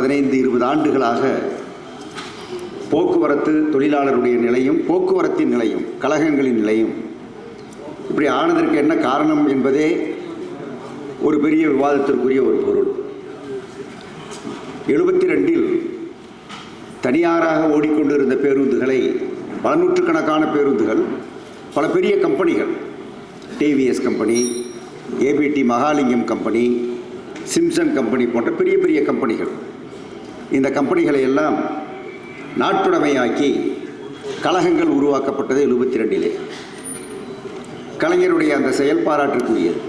15-20 ஆண்டுகளாக போக்குவரத்து தொழிலாளருடைய நிலையும் போக்குவரத்தின் நிலையும் கழகங்களின் நிலையும் இப்படி ஆனதற்கு என்ன காரணம் என்பதே ஒரு பெரிய விவாதத்திற்குரிய ஒரு பொருள். 72இல் தனியாராக ஓடிக்கொண்டிருந்த பேருந்துகளை, பல நூற்றுக்கணக்கான பேருந்துகள், பல பெரிய கம்பெனிகள், TVS company, ABT Mahalingam company, Simpson company போன்ற பெரிய பெரிய கம்பெனிகள், இந்த கம்பெனிகளை எல்லாம் நாட்டுடைமையாக்கி கழகங்கள் உருவாக்கப்பட்டது 72இலே. கலைஞருடைய அந்த செயல் பாராட்டுக்குரியது.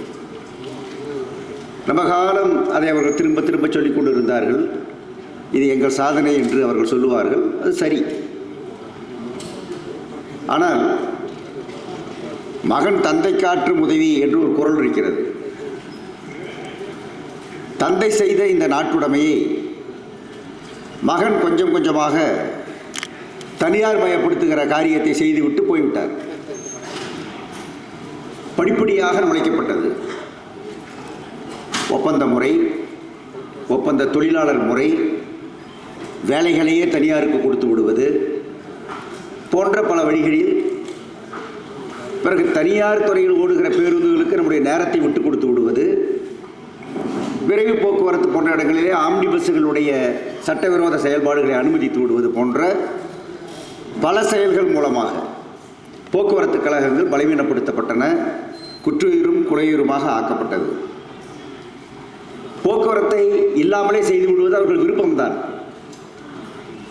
நம்ம காலம் அதை அவர்கள் திரும்ப திரும்ப சொல்லிக் கொண்டிருந்தார்கள். இது எங்கள் சாதனை என்று அவர்கள் சொல்லுவார்கள். அது சரி. ஆனால் மகன் தந்தை காற்றும் உதவி என்று ஒரு குறள் இருக்கிறது. தந்தை செய்த இந்த நாட்டுடைமையை மகன் கொஞ்சம் கொஞ்சமாக தனியார் மயப்படுத்துகிற காரியத்தை செய்துவிட்டு போய்விட்டார். படிப்படியாக நுழைக்கப்பட்டது ஒப்பந்த முறை, ஒப்பந்த தொழிலாளர் முறை, வேலைகளையே தனியாருக்கு கொடுத்து விடுவது போன்ற பல வழிகளில், பிறகு தனியார் துறையில் ஓடுகிற பேருந்துகளுக்கு நம்முடைய நேரத்தை விட்டு கொடுத்து விடுவது, விரைவு போக்குவரத்து போன்ற இடங்களிலே ஆம்னி பஸ்ஸுகளுடைய சட்டவிரோத செயல்பாடுகளை அனுமதித்து விடுவது போன்ற பல செயல்கள் மூலமாக போக்குவரத்து கழகங்கள் பலவீனப்படுத்தப்பட்டன, குற்றுயிரும் குலையுருமாக ஆக்கப்பட்டது. போக்குவரத்தை இல்லாமலே செய்து விடுவது அவர்கள் விருப்பம்தான்.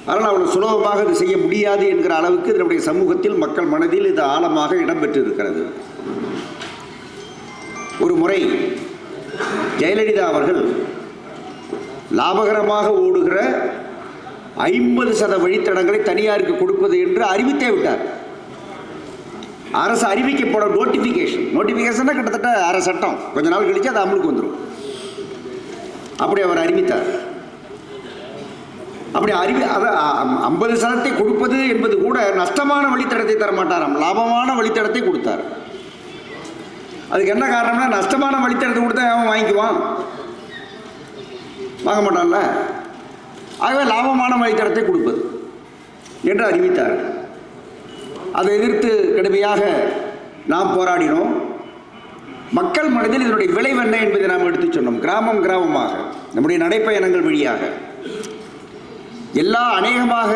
ஆனால் அவ்வளவு சுலபமாக இது செய்ய முடியாது என்கிற அளவுக்கு நம்முடைய சமூகத்தில், மக்கள் மனதில் இது ஆழமாக இடம்பெற்றிருக்கிறது. ஒரு முறை ஜெயலலிதா அவர்கள் லாபகரமாக ஓடுகிற 50% வழித்தடங்களை தனியாருக்கு கொடுப்பது என்று அறிவித்தே விட்டார். அரசு அறிவிக்கப்பட நோட்டிஃபிகேஷன் கிட்டத்தட்ட அரை சட்டம், கொஞ்ச நாள் கழிச்சு அது அமலுக்கு வந்துடும். அப்படி அவர் அறிவித்தார். அப்படி 50% கொடுப்பது என்பது கூட நஷ்டமான வழித்தடத்தை தரமாட்டாராம், லாபமான வழித்தடத்தை கொடுத்தார். அதுக்கு என்ன காரணம்னா, நஷ்டமான வழித்தடத்தை கொடுத்தா அவன் வாங்கிக்குவான், வாங்க மாட்டான்ல. ஆகவே லாபமான வழித்தடத்தை கொடுப்பது என்று அறிவித்தார். அதை எதிர்த்து கடுமையாக நாம் போராடினோம். மக்கள் மனதில் இதனுடைய விளைவு என்ன என்பதை நாம் எடுத்து சொன்னோம். கிராமம் கிராமமாக நம்முடைய நடைப்பயணங்கள் வழியாக அநேகமாக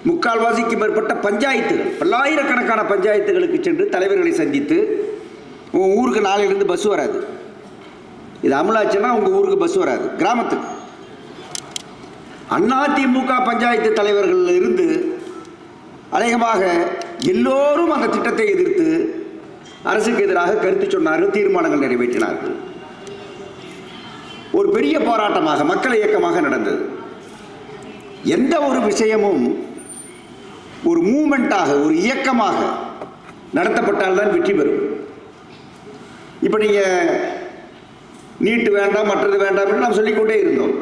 3/4 மேற்பட்ட பஞ்சாயத்துகள், பல்லாயிரக்கணக்கான பஞ்சாயத்துகளுக்கு சென்று தலைவர்களை சந்தித்து, உங்கள் ஊருக்கு நாளையிலிருந்து பஸ் வராது, இது அமலாச்சுன்னா உங்கள் ஊருக்கு பஸ் வராது, கிராமத்துக்கு. அதிமுக பஞ்சாயத்து தலைவர்கள் இருந்து அநேகமாக எல்லோரும் அந்த திட்டத்தை எதிர்த்து அரசுக்கு எதிராக கருத்து சொன்னார்கள், தீர்மானங்கள் நிறைவேற்றினார்கள். ஒரு பெரிய போராட்டமாக, மக்கள் இயக்கமாக நடந்தது. எந்த ஒரு விஷயமும் ஒரு மூமெண்டாக, ஒரு இயக்கமாக நடத்தப்பட்டால்தான் வெற்றி பெறும். இப்போ நீங்கள் நீட்டு வேண்டாம், மற்றது வேண்டாம் என்று நாம் சொல்லிக்கொண்டே இருந்தோம்.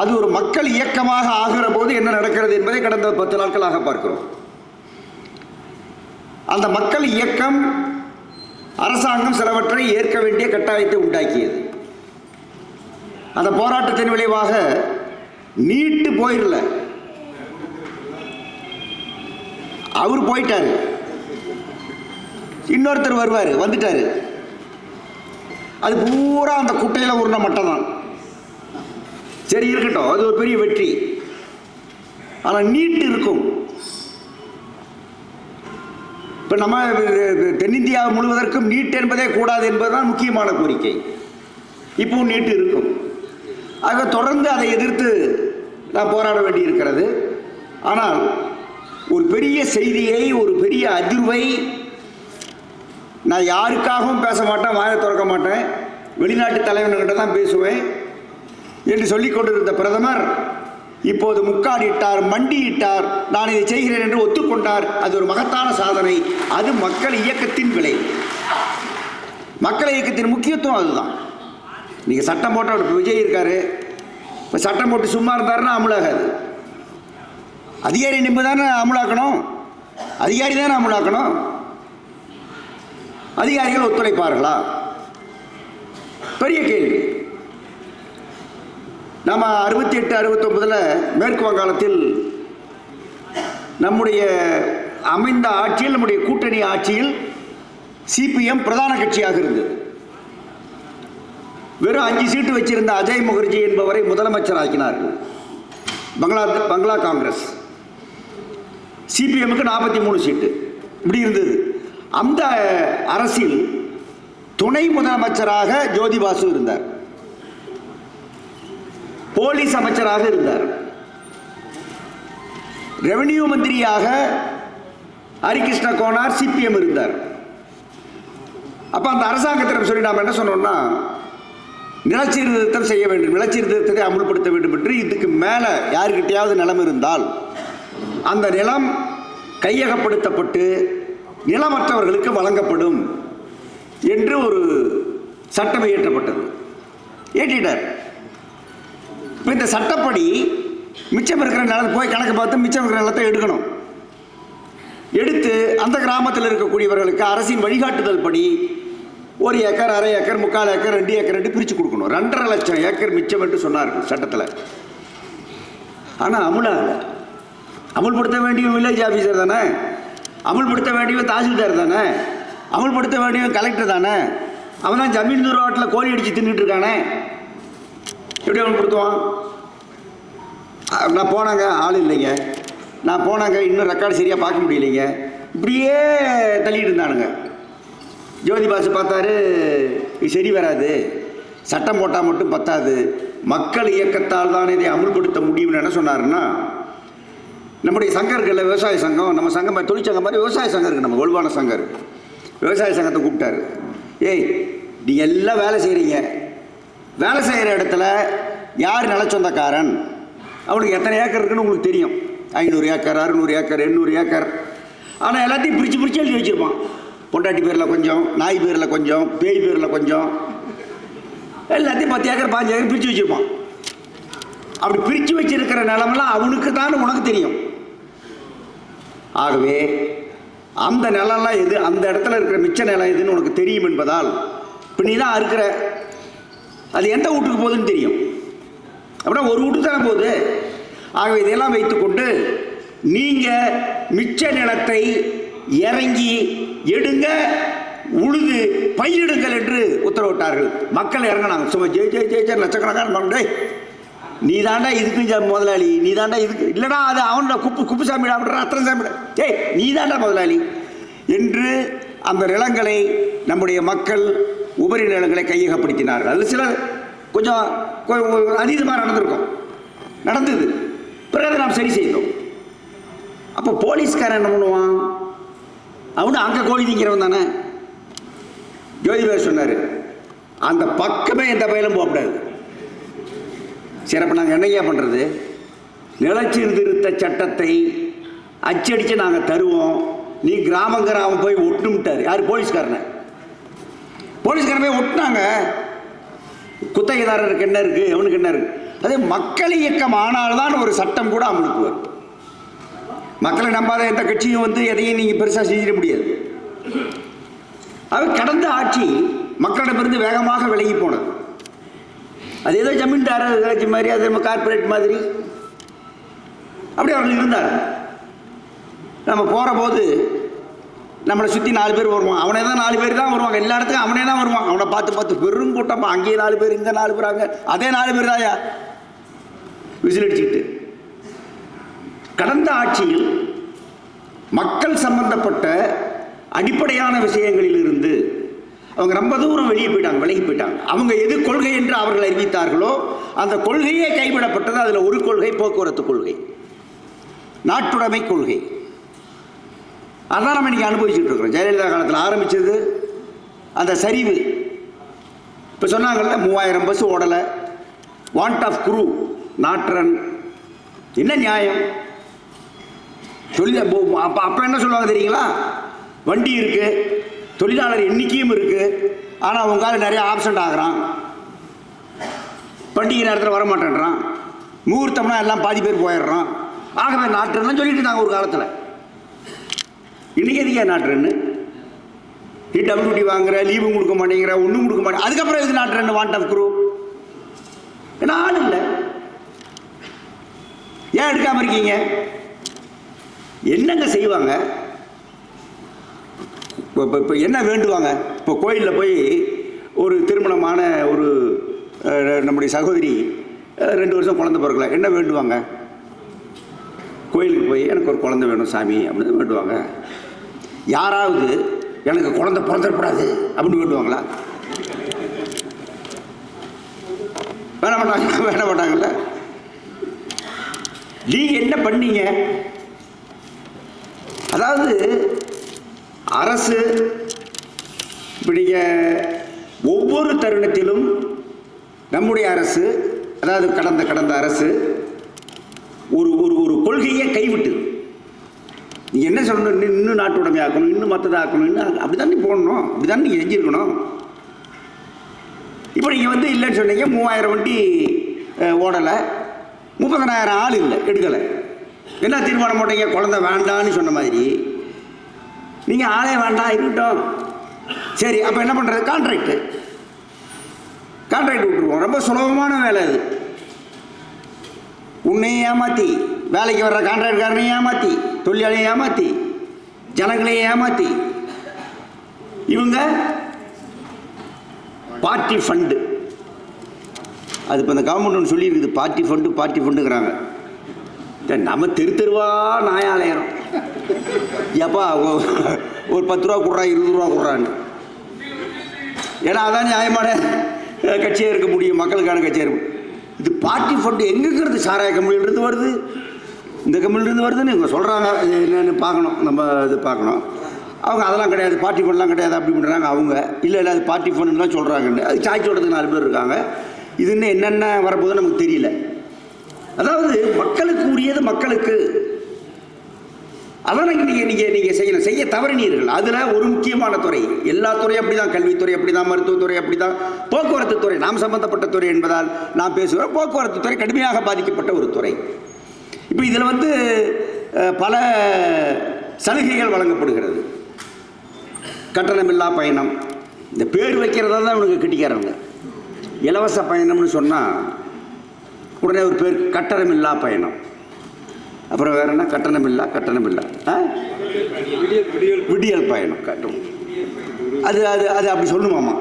அது ஒரு மக்கள் இயக்கமாக ஆகிற போது என்ன நடக்கிறது என்பதை கடந்த 10 நாட்களாக பார்க்கிறோம். அந்த மக்கள் இயக்கம் அரசாங்கம் சிலவற்றை ஏற்க வேண்டிய கட்டாயத்தை உண்டாக்கியது. அந்த போராட்டத்தின் விளைவாக நீட்டு போயிடல, அவர் போயிட்டாரு, இன்னொருத்தர் வருவார், வந்துட்டாரு. அது பூரா அந்த குட்டையில் உருண மட்டும் தான். சரி, இருக்கட்டும், அது ஒரு பெரிய வெற்றி. ஆனால் நீட்டு இருக்கும். இப்போ நம்ம தென்னிந்தியா முழுவதற்கும் நீட் என்பதே கூடாது என்பதுதான் முக்கியமான கோரிக்கை. இப்பவும் நீட்டு இருக்கும். ஆக தொடர்ந்து அதை எதிர்த்து நாம் போராட வேண்டியிருக்கிறது. ஆனால் ஒரு பெரிய செய்தியை, ஒரு பெரிய அதிர்வை, நான் யாருக்காகவும் பேச மாட்டேன், வாயை திறக்க மாட்டேன், வெளிநாட்டு தலைவர்கிட்ட தான் பேசுவேன் என்று சொல்லிக் கொண்டிருந்த பிரதமர் இப்போது முக்காடிட்டார், மண்டியிட்டார், நான் இதை செய்கிறேன் என்று ஒத்துக்கொண்டார். அது ஒரு மகத்தான சாதனை. அது மக்கள் இயக்கத்தின் விலை. மக்கள் இயக்கத்தின் முக்கியத்துவம் அதுதான். நீங்கள் சட்டம் போட்டு, அவர் விஜய் இருக்காரு, இப்போ சட்டம் போட்டு சும்மா இருந்தாருன்னா அமலாகாது. அதிகாரி நிம்பு தானே அமலாக்கணும், அதிகாரி தானே அமலாக்கணும். அதிகாரிகள் ஒத்துழைப்பார்களா? பெரிய கேள்வி. நம்ம 68, 69 மேற்கு வங்காளத்தில் நம்முடைய அமைந்த ஆட்சியில், நம்முடைய கூட்டணி ஆட்சியில் சிபிஎம் பிரதான கட்சியாக இருந்தது. வெறும் 5 சீட்டு வச்சிருந்த அஜய் முகர்ஜி என்பவரை முதலமைச்சர் ஆக்கினார்கள். பங்களா காங்கிரஸ். சிபிஎம்முக்கு 43 சீட்டு. இப்படி இருந்தது. அந்த அரசில் துணை முதலமைச்சராக ஜோதி பாசு இருந்தார். போலீஸ் அமைச்சராக இருந்தார். ரெவென்யூ மந்திரியாக ஹரிகிருஷ்ண கோனார் சிபிஎம் இருந்தார். அப்ப அந்த அரசாங்கத்திடம் சொல்லி நாம் என்ன சொன்னோம்னா, நிலச்சீர்திருத்தம் செய்ய வேண்டும், நிலச்சீர்திருத்தத்தை அமுல்படுத்த வேண்டும் என்று. இதுக்கு மேல யாருக்கிட்டையாவது நிலம் இருந்தால் அந்த நிலம் கையகப்படுத்தப்பட்டு நிலமற்றவர்களுக்கு வழங்கப்படும் என்று ஒரு சட்டம் இயற்றப்பட்டது. ஏற்றிட்டார். இப்போ இந்த சட்டப்படி மிச்சம் இருக்கிற நிலத்தை போய் கணக்கு பார்த்து மிச்சம் இருக்கிற நிலத்தை எடுக்கணும். எடுத்து அந்த கிராமத்தில் இருக்கக்கூடியவர்களுக்கு அரசின் வழிகாட்டுதல் படி 1 ஏக்கர், அரை ஏக்கர், 3/4 ஏக்கர், 2 ஏக்கர் என்று பிரித்து கொடுக்கணும். 2.5 லட்சம் ஏக்கர் மிச்சம் என்று சொன்னார்கள் சட்டத்தில். ஆனால் அமுல்படுத்த வேண்டிய வில்லேஜ் ஆஃபீஸர் தானே, அமுல்படுத்த வேண்டிய தாசில்தார் தானே, அமுல்படுத்த வேண்டிய கலெக்டர் தானே. அவன் தான் ஜமீன் ரோட்டில் கோழி அடித்து தின்னுட்டு இருக்கானே, எப்படி அமுல்படுத்துவான்? நான் போனாங்க, ஆள் இல்லைங்க, நான் போனாங்க, இன்னும் ரெக்கார்டு சரியாக பார்க்க முடியலைங்க, இப்படியே தள்ளிட்டு இருந்தானுங்க. ஜோதி பாசு பார்த்தாரு, இது சரி வராது, சட்டம் போட்டால் மட்டும் பத்தாது, மக்கள் இயக்கத்தால் தான் இதை அமுல்படுத்த முடியும்னு என்ன சொன்னாருன்னா, நம்முடைய சங்கம் இருக்குல்ல, விவசாய சங்கம், நம்ம சங்கம் தொழிற்சங்கம் மாதிரி விவசாய சங்கம் இருக்குது, நம்ம வலுவான சங்கம் இருக்குது. விவசாய சங்கத்தை கூப்பிட்டாரு. ஏய், நீங்கள் எல்லாம் வேலை செய்கிறீங்க, வேலை செய்கிற இடத்துல யார் நிலச்சொந்தக்காரன், அவனுக்கு எத்தனை ஏக்கர் இருக்குன்னு உங்களுக்கு தெரியும். 500 ஏக்கர், 600 ஏக்கர், 800 ஏக்கர். ஆனால் எல்லாத்தையும் பிரித்து எழுதி வச்சுருப்பான். பொண்டாட்டி பேரில் கொஞ்சம், நாய் பேரில் கொஞ்சம், பேய் பேரில் கொஞ்சம், எல்லாத்தையும் 10 ஏக்கர் 5 ஏக்கர் பிரித்து வச்சுருப்பான். அப்படி பிரித்து வச்சிருக்கிற நிலமெல்லாம் அவனுக்கு தான் உனக்கு தெரியும். ஆகவே அந்த நிலம்லாம் எது, அந்த இடத்துல இருக்கிற மிச்ச நிலம் எதுன்னு உனக்கு தெரியும் என்பதால் இப்போ நீ தான் இருக்கிற, அது எந்த வீட்டுக்கு போகுதுன்னு தெரியும். அப்படின்னா ஒரு வீட்டுக்கு தானே போகுது. ஆகவே இதெல்லாம் வைத்துக்கொண்டு நீங்கள் மிச்ச நிலத்தை இறங்கி எடுங்க, உழுது பயிரிடுங்கள் என்று உத்தரவிட்டார்கள். மக்கள் இறங்கினாங்க. சும்மா ஜெய் லட்சக்கணக்கான மண்டே, நீ தாண்டா இதுக்கு முதலாளி, நீ தாண்டா இதுக்கு இல்லைடா, அது அவனோட குப்புசாமிடா, ரத்தன சாமிடா, ஏய் நீ தாண்டா முதலாளி என்று அந்த நிலங்களை நம்முடைய மக்கள் உபரி நிலங்களை கையகப்படுத்தினார்கள். அது சில கொஞ்சம் அதீதமாக நடந்தது. பிறகு நாம் சரி செய்தோம். அப்போ போலீஸ்காரன் என்ன பண்ணுவான்? அவனு அங்கே கோழி திங்கிறவன் தானே. ஜோதிபார் சொன்னார், அந்த பக்கமே எந்த பயிலும் போகக்கூடாது. சரி, அப்போ நாங்கள் என்னையா பண்ணுறது? நிலச்சீர்திருத்த சட்டத்தை அச்சடித்து நாங்கள் தருவோம், நீ கிராமம் போய் ஒட்டும்ட்டார். யார்? போலீஸ்காரனை. போலீஸ்காரன் போய் ஒட்டினாங்க. குத்தகைதாரருக்கு என்ன இருக்குது, அவனுக்கு என்ன இருக்குது? அதே மக்கள் இயக்கம் ஆனால்தான் ஒரு சட்டம் கூட அமலுக்கு வரும். மக்களை நம்பாத எந்த கட்சியும் எதையும் நீங்கள் பெருசாக செஞ்சிட முடியாது. அது கடந்த ஆட்சி மக்களிடமிருந்து வேகமாக விலகி போனது. அது ஏதோ ஜமீன்தார கட்சி மாதிரி, அது நம்ம கார்பரேட் மாதிரி அப்படி அவர்கள் இருந்தார். நம்ம போகிற போது நம்மளை சுற்றி 4 பேர் வருவான். அவனே தான் 4 பேர் தான் வருவாங்க. எல்லா இடத்துக்கும் அவனே தான் வருவான். அவனை பார்த்து பெரும் கூட்டமா, அங்கேயே 4 பேர், இங்கே 4 பேர், அங்கே அதே 4 பேர் தாயா விசில் அடிச்சுக்கிட்டு. கடந்த ஆட்சியில் மக்கள் சம்பந்தப்பட்ட அடிப்படையான விஷயங்களில் இருந்து அவங்க ரொம்ப தூரம் விலகி போயிட்டாங்க. அவங்க எது கொள்கை என்று அவர்கள் அறிவித்தார்களோ அந்த கொள்கையே கைவிடப்பட்டது. அதில் ஒரு கொள்கை போக்குவரத்து கொள்கை, நாட்டுடைமை கொள்கை. அதான் நம்ம இன்னைக்கு அனுபவிச்சுட்டு இருக்கிறோம். ஜெயலலிதா காலத்தில் ஆரம்பிச்சது அந்த சரிவு. இப்போ சொன்னாங்கல்ல, 3000 பஸ் ஓடலை, want of crew not run. என்ன நியாயம்? அப்போ என்ன சொல்லுவாங்க தெரியுங்களா? வண்டி இருக்கு, தொழிலாளர் எண்ணிக்கையும் இருக்கு, ஆனால் உங்களால நிறைய ஆப்சண்ட் ஆகிறான், பண்டிகை நேரத்தில் வரமாட்டேன்றான், முகூர்த்தம்னா எல்லாம் பாதி பேர் போயிடுறான். ஆகவே நாட்டுன்னு சொல்லிட்டு இருந்தாங்க ஒரு காலத்தில். இன்னைக்கு எதுக்கே நாட்டுன்னு? நீ டபிள்யூடி வாங்குற, லீவும் கொடுக்க மாட்டேங்கிற, ஒன்றும் கொடுக்க மாட்டேங்க. அதுக்கப்புறம் எது நாட்டுன்னு? Want of group. ஏன்னா ஆள் இல்லை. ஏன் எடுக்காமல் இருக்கீங்க? என்னங்க செய்வாங்க? இப்போ என்ன வேண்டுவாங்க? இப்போ கோயிலில் போய் ஒரு திருமணமான ஒரு நம்முடைய சகோதரி 2 வருஷம் குழந்தை பிறக்கல, என்ன வேண்டுவாங்க? கோயிலுக்கு போய் எனக்கு ஒரு குழந்தை வேணும் சாமி அப்படின்னு வேண்டுவாங்க. யாராவது எனக்கு குழந்தை பிறந்துடக்கூடாது அப்படின்னு வேண்டுவாங்களா? வேண மாட்டாங்க, வேண மாட்டாங்கல்ல. நீங்க என்ன பண்ணீங்க? அதாவது அரசு இப்படிங்க ஒவ்வொரு தருணத்திலும் நம்முடைய அரசு, அதாவது கடந்த அரசு ஒரு ஒரு ஒரு கொள்கையை கைவிட்டு, நீ என்ன சொல்லணும், இன்னும் நாட்டு உடைமை ஆக்கணும், இன்னும் மற்றதை ஆக்கணும், இன்னும் அப்படிதான் நீ போடணும், அப்படிதான் நீங்க செஞ்சிருக்கணும். இப்போ நீங்கள் வந்து இல்லைன்னு சொன்னீங்க, 3000 வண்டி ஓடலை, 30,000 ஆள் இல்லை, எடுக்கலை. என்ன தீர்மானம் போட்டீங்க? குழந்தை வேண்டான்னு சொன்ன மாதிரி நீங்கள் ஆளே வேண்டாம் இருக்கட்டும். சரி, அப்போ என்ன பண்ணுறது? கான்ட்ராக்ட் விட்டுருவோம். ரொம்ப சுலபமான வேலை அது. உன்னையும் ஏமாற்றி, வேலைக்கு வர்ற கான்ட்ராக்ட்காரனையும் ஏமாற்றி, தொழிலாளியை ஏமாற்றி, ஜனங்களையும் ஏமாற்றி, இவங்க பார்ட்டி ஃபண்டு, அது இப்போ இந்த கவர்மெண்ட் ஒன்று சொல்லியிருக்குது, பார்ட்டி ஃபண்டுங்கிறாங்க. நம்ம தெருவா நாயாலயம் எப்பா ஒரு 10 ரூபா கொடுறா, 20 ரூபா கொடுறான்னு. ஏன்னா அதான் நியாயமான கட்சியாக இருக்க முடியும், மக்களுக்கான கட்சியாக இருக்கும். இது பார்ட்டி ஃபண்டு எங்கேங்கிறது? சாராய கம்பெனிலிருந்து வருது, இந்த கம்பெனிலிருந்து வருதுன்னு இவங்க சொல்கிறாங்க. இது என்னென்னு பார்க்கணும், நம்ம இது பார்க்கணும். அவங்க அதெல்லாம் கிடையாது, பார்ட்டி ஃபண்ட்லாம் கிடையாது அப்படி பண்ணுறாங்க. அவங்க இல்லை அது பார்ட்டி ஃபண்டுன்னு தான் சொல்கிறாங்கன்னு அது சாய்ச்சி விடுறதுக்கு 4 பேர் இருக்காங்க. இது இன்னும் என்னென்ன வரப்போகுது நமக்கு தெரியல. அதாவது மக்களுக்கு உரியது மக்களுக்கு, அதான் நீங்கள் செய்ய தவறினீர்கள். அதில் ஒரு முக்கியமான துறை, எல்லா துறையும் அப்படி தான், கல்வித்துறை அப்படி தான், மருத்துவத்துறை அப்படி தான், போக்குவரத்து துறை நாம் சம்பந்தப்பட்ட துறை என்பதால் நான் பேசுகிறேன். போக்குவரத்து துறை கடுமையாக பாதிக்கப்பட்ட ஒரு துறை. இப்போ இதில் வந்து பல சலுகைகள் வழங்கப்படுகிறது. கட்டணமில்லா பயணம், இந்த பேர் வைக்கிறதா தான் இவனுக்கு கிட்டிக்காரங்க. இலவச பயணம்னு சொன்னால் உடனே ஒரு பேர் கட்டணமில்லா பயணம். அப்புறம் வேற என்ன? கட்டணமில்லா விடியல் பயணம் கட்டணும். அது அது அது அப்படி சொல்லணுமாமா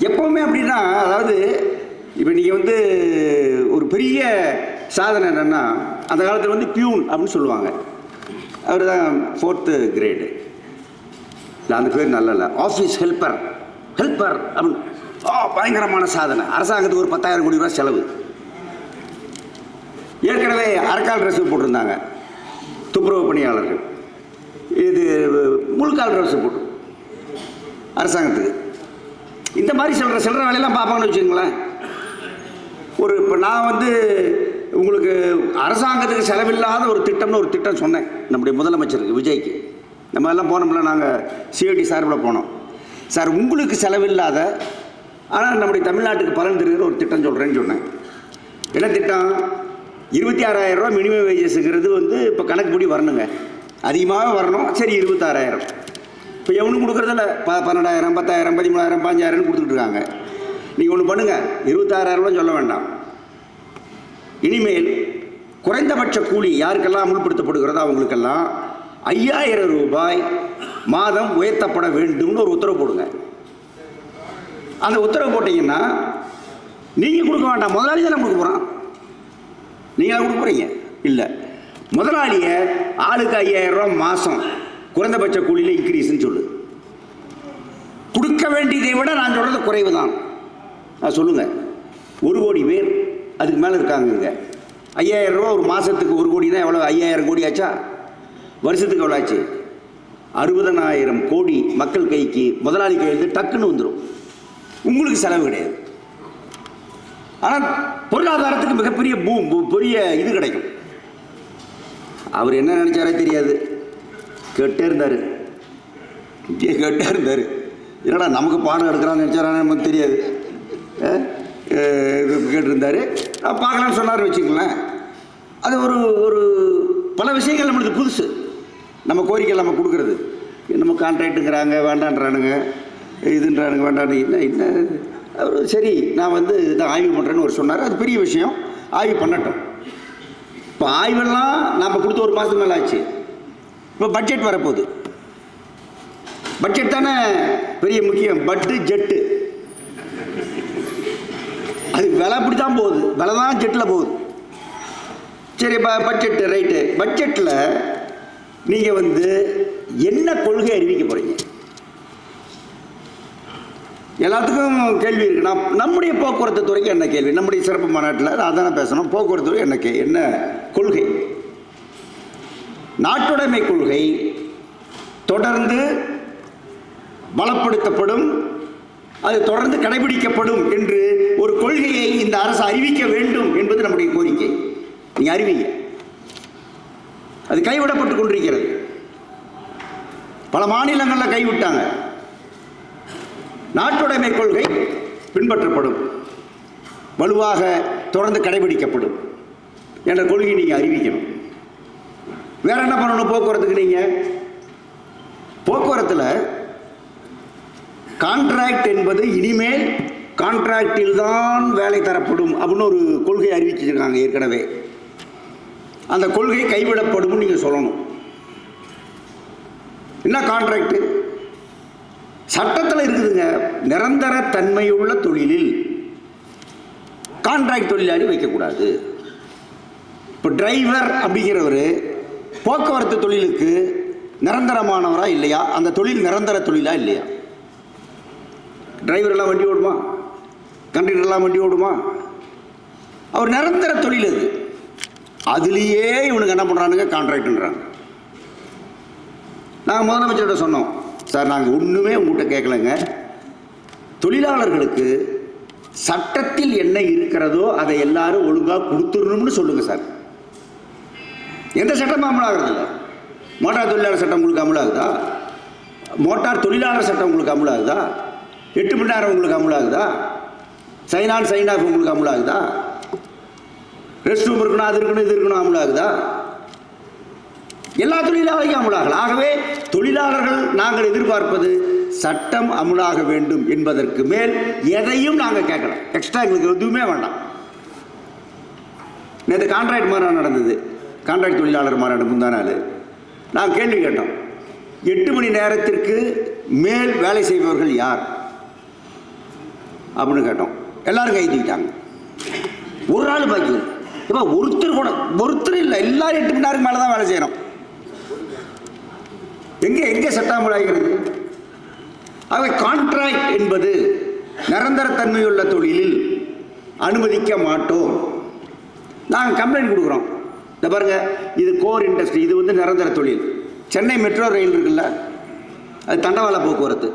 எப்போவுமே அப்படின்னா. அதாவது இப்போ நீங்கள் வந்து ஒரு பெரிய சாதனை என்னென்னா, அந்த காலத்தில் வந்து பியூன் அப்படின்னு சொல்லுவாங்க. அவர் தான் 4th கிரேடு, இல்லை அந்த பேர் நல்ல இல்லை, ஆஃபீஸ் ஹெல்ப்பர் அப்படின்னு பயங்கரமான சாதனை. அரசாங்கத்துக்கு ஒரு 10,000 கோடி ரூபா செலவு. ஏற்கனவே அரைக்கால் ட்ரெஸ் போட்டிருந்தாங்க துப்புரவு பணியாளர்கள், இது முழுக்கால் ட்ரெஸ் போட்டு அரசாங்கத்துக்கு. இந்த மாதிரி சில்லற வேலையெல்லாம் பார்ப்பாங்கன்னு வச்சுக்கோங்களேன். இப்போ நான் வந்து உங்களுக்கு அரசாங்கத்துக்கு செலவில்லாத ஒரு திட்டம் சொன்னேன் நம்முடைய முதலமைச்சருக்கு விஜய்க்கு. நம்ம எல்லாம் போனோம்ல, நாங்கள் சிஐடி சார்பில் போனோம். சார் உங்களுக்கு செலவில்லாத ஆனால் நம்முடைய தமிழ்நாட்டுக்கு பலன் தருகிற ஒரு திட்டம் சொல்கிறேன்னு சொன்னேன். என்ன திட்டம்? 26,000 ரூபா மினிமம் வேஜஸ்ங்கிறது வந்து இப்போ கணக்குப்படி வரணுங்க, அதிகமாக வரணும். சரி, 26,000 இப்போ எவனும் கொடுக்குறதில்ல. 12,000, 10,000, 13,000, 15,000 கொடுத்துக்கிட்டு இருக்காங்க. நீங்கள் ஒன்று பண்ணுங்கள், 26,000 சொல்ல வேண்டாம். இனிமேல் குறைந்தபட்ச கூலி யாருக்கெல்லாம் அமுல்படுத்தப்படுகிறதோ அவங்களுக்கெல்லாம் 5,000 ரூபாய் மாதம் உயர்த்தப்பட வேண்டும்னு ஒரு உத்தரவு போடுங்க. அந்த உத்தரவு போட்டிங்கன்னா நீங்கள் கொடுக்க வேண்டாம், முதலாளி தானே கொடுக்க போகிறான். நீங்களாக கொடுக்க போகிறீங்க? இல்லை, முதலாளியை ஆளுக்கு 5,000 ரூபா மாதம் குறைந்தபட்ச கூலியில் இன்க்ரீஸ்ன்னு சொல்லு. கொடுக்க வேண்டியதை விட நான் சொல்கிறது குறைவு தான். சொல்லுங்கள், 1 கோடி பேர் அதுக்கு மேலே இருக்காங்க. 5,000 ரூபா ஒரு மாதத்துக்கு, 1 கோடி தான் எவ்வளோ? 5,000 கோடி ஆச்சா? வருஷத்துக்கு எவ்வளோ ஆச்சு? 60,000 கோடி மக்கள் கைக்கு, முதலாளி கையில் டக்குன்னு வந்துடும். உங்களுக்கு செலவு கிடையாது. ஆனால் பொருளாதாரத்துக்கு மிகப்பெரிய பெரிய இது கிடைக்கும். அவர் என்ன நினைச்சாரே தெரியாது, கேட்டே இருந்தார். என்னடா நமக்கு பாடம் எடுக்கிறான்னு நினச்சாரான்னு நமக்கு தெரியாது. கேட்டிருந்தார், பார்க்கலான்னு சொன்னார் வச்சுங்களேன். அது ஒரு பல விஷயங்கள் நம்மளுக்கு புதுசு. நம்ம கோரிக்கை நம்ம கொடுக்குறது, நம்ம கான்ட்ராக்டுங்கிறாங்க, வேண்டான்றானுங்க, இதுன்றானுங்க, வேண்டான்னு என்ன அவர் சரி நான் வந்து இதை ஆய்வு பண்ணுறேன்னு ஒரு சொன்னார். அது பெரிய விஷயம், ஆய்வு பண்ணட்டும். இப்போ ஆய்வெல்லாம் நாம் கொடுத்து ஒரு மாதம் மேலே ஆச்சு. இப்போ பட்ஜெட் வரப்போகுது. பட்ஜெட் தானே பெரிய முக்கியம். பட்டு ஜெட்டு அது விலை அப்படி தான் போகுது, விலை தான் ஜெட்டில் போகுது. சரி, பட்ஜெட்டு ரைட்டு. பட்ஜெட்டில் நீங்கள் என்ன கொள்கை அறிவிக்க போகிறீங்க? எல்லாத்துக்கும் கேள்வி இருக்குது. நம்முடைய போக்குவரத்து துறைக்கு என்ன கேள்வி? நம்முடைய சிறப்பு மாநாட்டில் அதான பேசணும். போக்குவரத்து துறை என்ன கொள்கை? நாட்டுடைமை கொள்கை தொடர்ந்து பலப்படுத்தப்படும், அது தொடர்ந்து கடைபிடிக்கப்படும் என்று ஒரு கொள்கையை இந்த அரசு அறிவிக்க வேண்டும் என்பது நம்முடைய கோரிக்கை. நீங்கள் அறிவிங்க. அது கைவிடப்பட்டு கொண்டிருக்கிறது. பல மாநிலங்களில் கைவிட்டாங்க. நாட்டுடைமை கொள்கை பின்பற்றப்படும், வலுவாக தொடர்ந்து கடைபிடிக்கப்படும் என்ற கொள்கையை நீங்கள் அறிவிக்கணும். வேற என்ன பண்ணணும்? போக்குவரத்துக்கு நீங்கள் போக்குவரத்தில் கான்ட்ராக்ட் என்பது இனிமேல் கான்ட்ராக்டில் தான் வேலை தரப்படும் அப்படின்னு ஒரு கொள்கை அறிவிச்சிருக்காங்க ஏற்கனவே. அந்த கொள்கை கைவிடப்படும் நீங்கள் சொல்லணும். என்ன கான்ட்ராக்ட்? சட்டத்தில் இருக்குதுங்க. நிரந்தர தன்மையுள்ள தொழிலில் கான்ட்ராக்ட் தொழிலாளி வைக்கக்கூடாது. இப்போ டிரைவர் அப்படிங்கிறவர் போக்குவரத்து தொழிலுக்கு நிரந்தரமானவரா இல்லையா? அந்த தொழில் நிரந்தர தொழிலா இல்லையா? டிரைவர் எல்லாம் வண்டி ஓடுமா? கண்டக்டர் எல்லாம் வண்டி ஓடுமா? அவர் நிரந்தர தொழில் அது. அதுலேயே இவனுக்கு என்ன பண்ணுறானுங்க? கான்ட்ராக்டுன்றாங்க. நாங்கள் முதலமைச்சர்கிட்ட சொன்னோம், சார் நாங்கள் ஒன்றுமே உங்கள்கிட்ட கேட்கலைங்க, தொழிலாளர்களுக்கு சட்டத்தில் என்ன இருக்கிறதோ அதை எல்லாரும் ஒழுங்காக கொடுத்துடணும்னு சொல்லுங்கள் சார். எந்த சட்டமும் அமலாகிறதில்ல. மோட்டார் தொழிலாளர் சட்டம் உங்களுக்கு அமலாகுதா? மோட்டார் தொழிலாளர் சட்டம் உங்களுக்கு அமலாகுதா? 8 மணி நேரம் உங்களுக்கு அமலாகுதா? சைன் ஆன் சைன் ஆஃப் உங்களுக்கு அமலாகுதா? ரெஸ்ட் ரூம் இருக்கணும், அது இருக்கணும், இது இருக்கணும், அமலாகுதா? எல்லா தொழிலாளர்களும் அமலாகல. ஆகவே தொழிலாளர்கள் நாங்கள் எதிர்பார்ப்பது சட்டம் அமலாக வேண்டும் என்பதற்கு மேல் எதையும் நாங்கள் கேட்கல. எக்ஸ்ட்ரா எங்களுக்கு எதுவுமே வேண்டாம். நேற்று கான்ட்ராக்ட் மாநாடு நடந்தது. கான்ட்ராக்ட் தொழிலாளர் மாநாடு முந்தா நாள். நாங்கள் கேள்வி கேட்டோம், 8 மணி நேரத்திற்கு மேல் வேலை செய்பவர்கள் யார் அப்படின்னு கேட்டோம். எல்லாரும் கை தூக்கிட்டாங்க. ஒரு ஆள் பாக்கி இப்போ ஒருத்தர் இல்லை, எல்லாரும் 8 மணி நேரம் மேலே தான் வேலை செய்யணும். எங்கே சட்டம் அமலாகிறது? ஆகவே கான்ட்ராக்ட் என்பது நிரந்தரத்தன்மையுள்ள தொழிலில் அனுமதிக்க மாட்டோம். நாங்கள் கம்ப்ளைண்ட் கொடுக்குறோம். இந்த பாருங்க, இது கோர் இண்டஸ்ட்ரி, இது நிரந்தர தொழில். சென்னை மெட்ரோ ரயில் இருக்குல்ல, அது தண்டவாள போக்குவரத்து.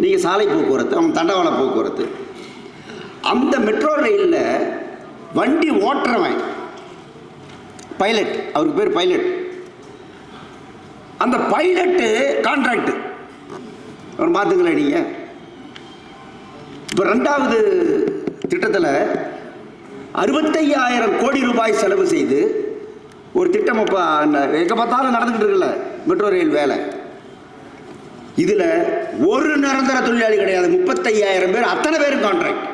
நீங்கள் சாலை போக்குவரத்து, அவன் தண்டவாள போக்குவரத்து. அந்த மெட்ரோ ரயிலில் வண்டி ஓட்டுறவன் பைலட், அவருக்கு பேர் பைலட். அந்த பைலட்டு கான்ட்ராக்டு அவர் பார்த்துங்களேன். நீங்கள் இப்போ 2வது திட்டத்தில் 65,000 கோடி ரூபாய் செலவு செய்து ஒரு திட்டம் இப்போ எங்கே பார்த்தாலும் நடந்துக்கிட்டு இருக்குல்ல மெட்ரோ ரயில் வேலை. இதில் ஒரு நிரந்தர தொழிலாளி கிடையாது. 35,000 பேர், அத்தனை பேரும் கான்ட்ராக்ட்.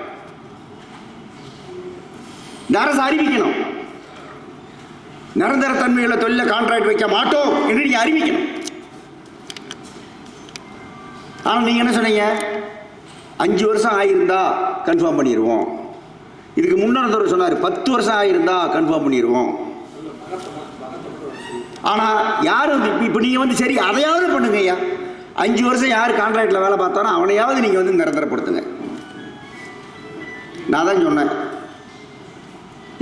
இந்த அரசு அறிவிக்கணும், நிரந்தர தன்மையுள்ள தொழில கான்ட்ராக்ட் வைக்க மாட்டோம் என்று நீங்கள் அறிவிக்கணும். ஆனால் நீங்கள் என்ன சொன்னீங்க? 5 வருஷம் ஆகியிருந்தா கன்ஃபார்ம் பண்ணிடுவோம். இதுக்கு முன்னோர் சொன்னார் 10 வருஷம் ஆகியிருந்தா கன்ஃபார்ம் பண்ணிடுவோம். ஆனால் யாரும் இப்போ நீங்கள் சரி அதையாவது பண்ணுங்க ஐயா. 5 வருஷம் யார் கான்ட்ராக்டில் வேலை பார்த்தானோ அவனையாவது நீங்கள் நிரந்தரப்படுத்துங்க. நான் தான் சொன்னேன்.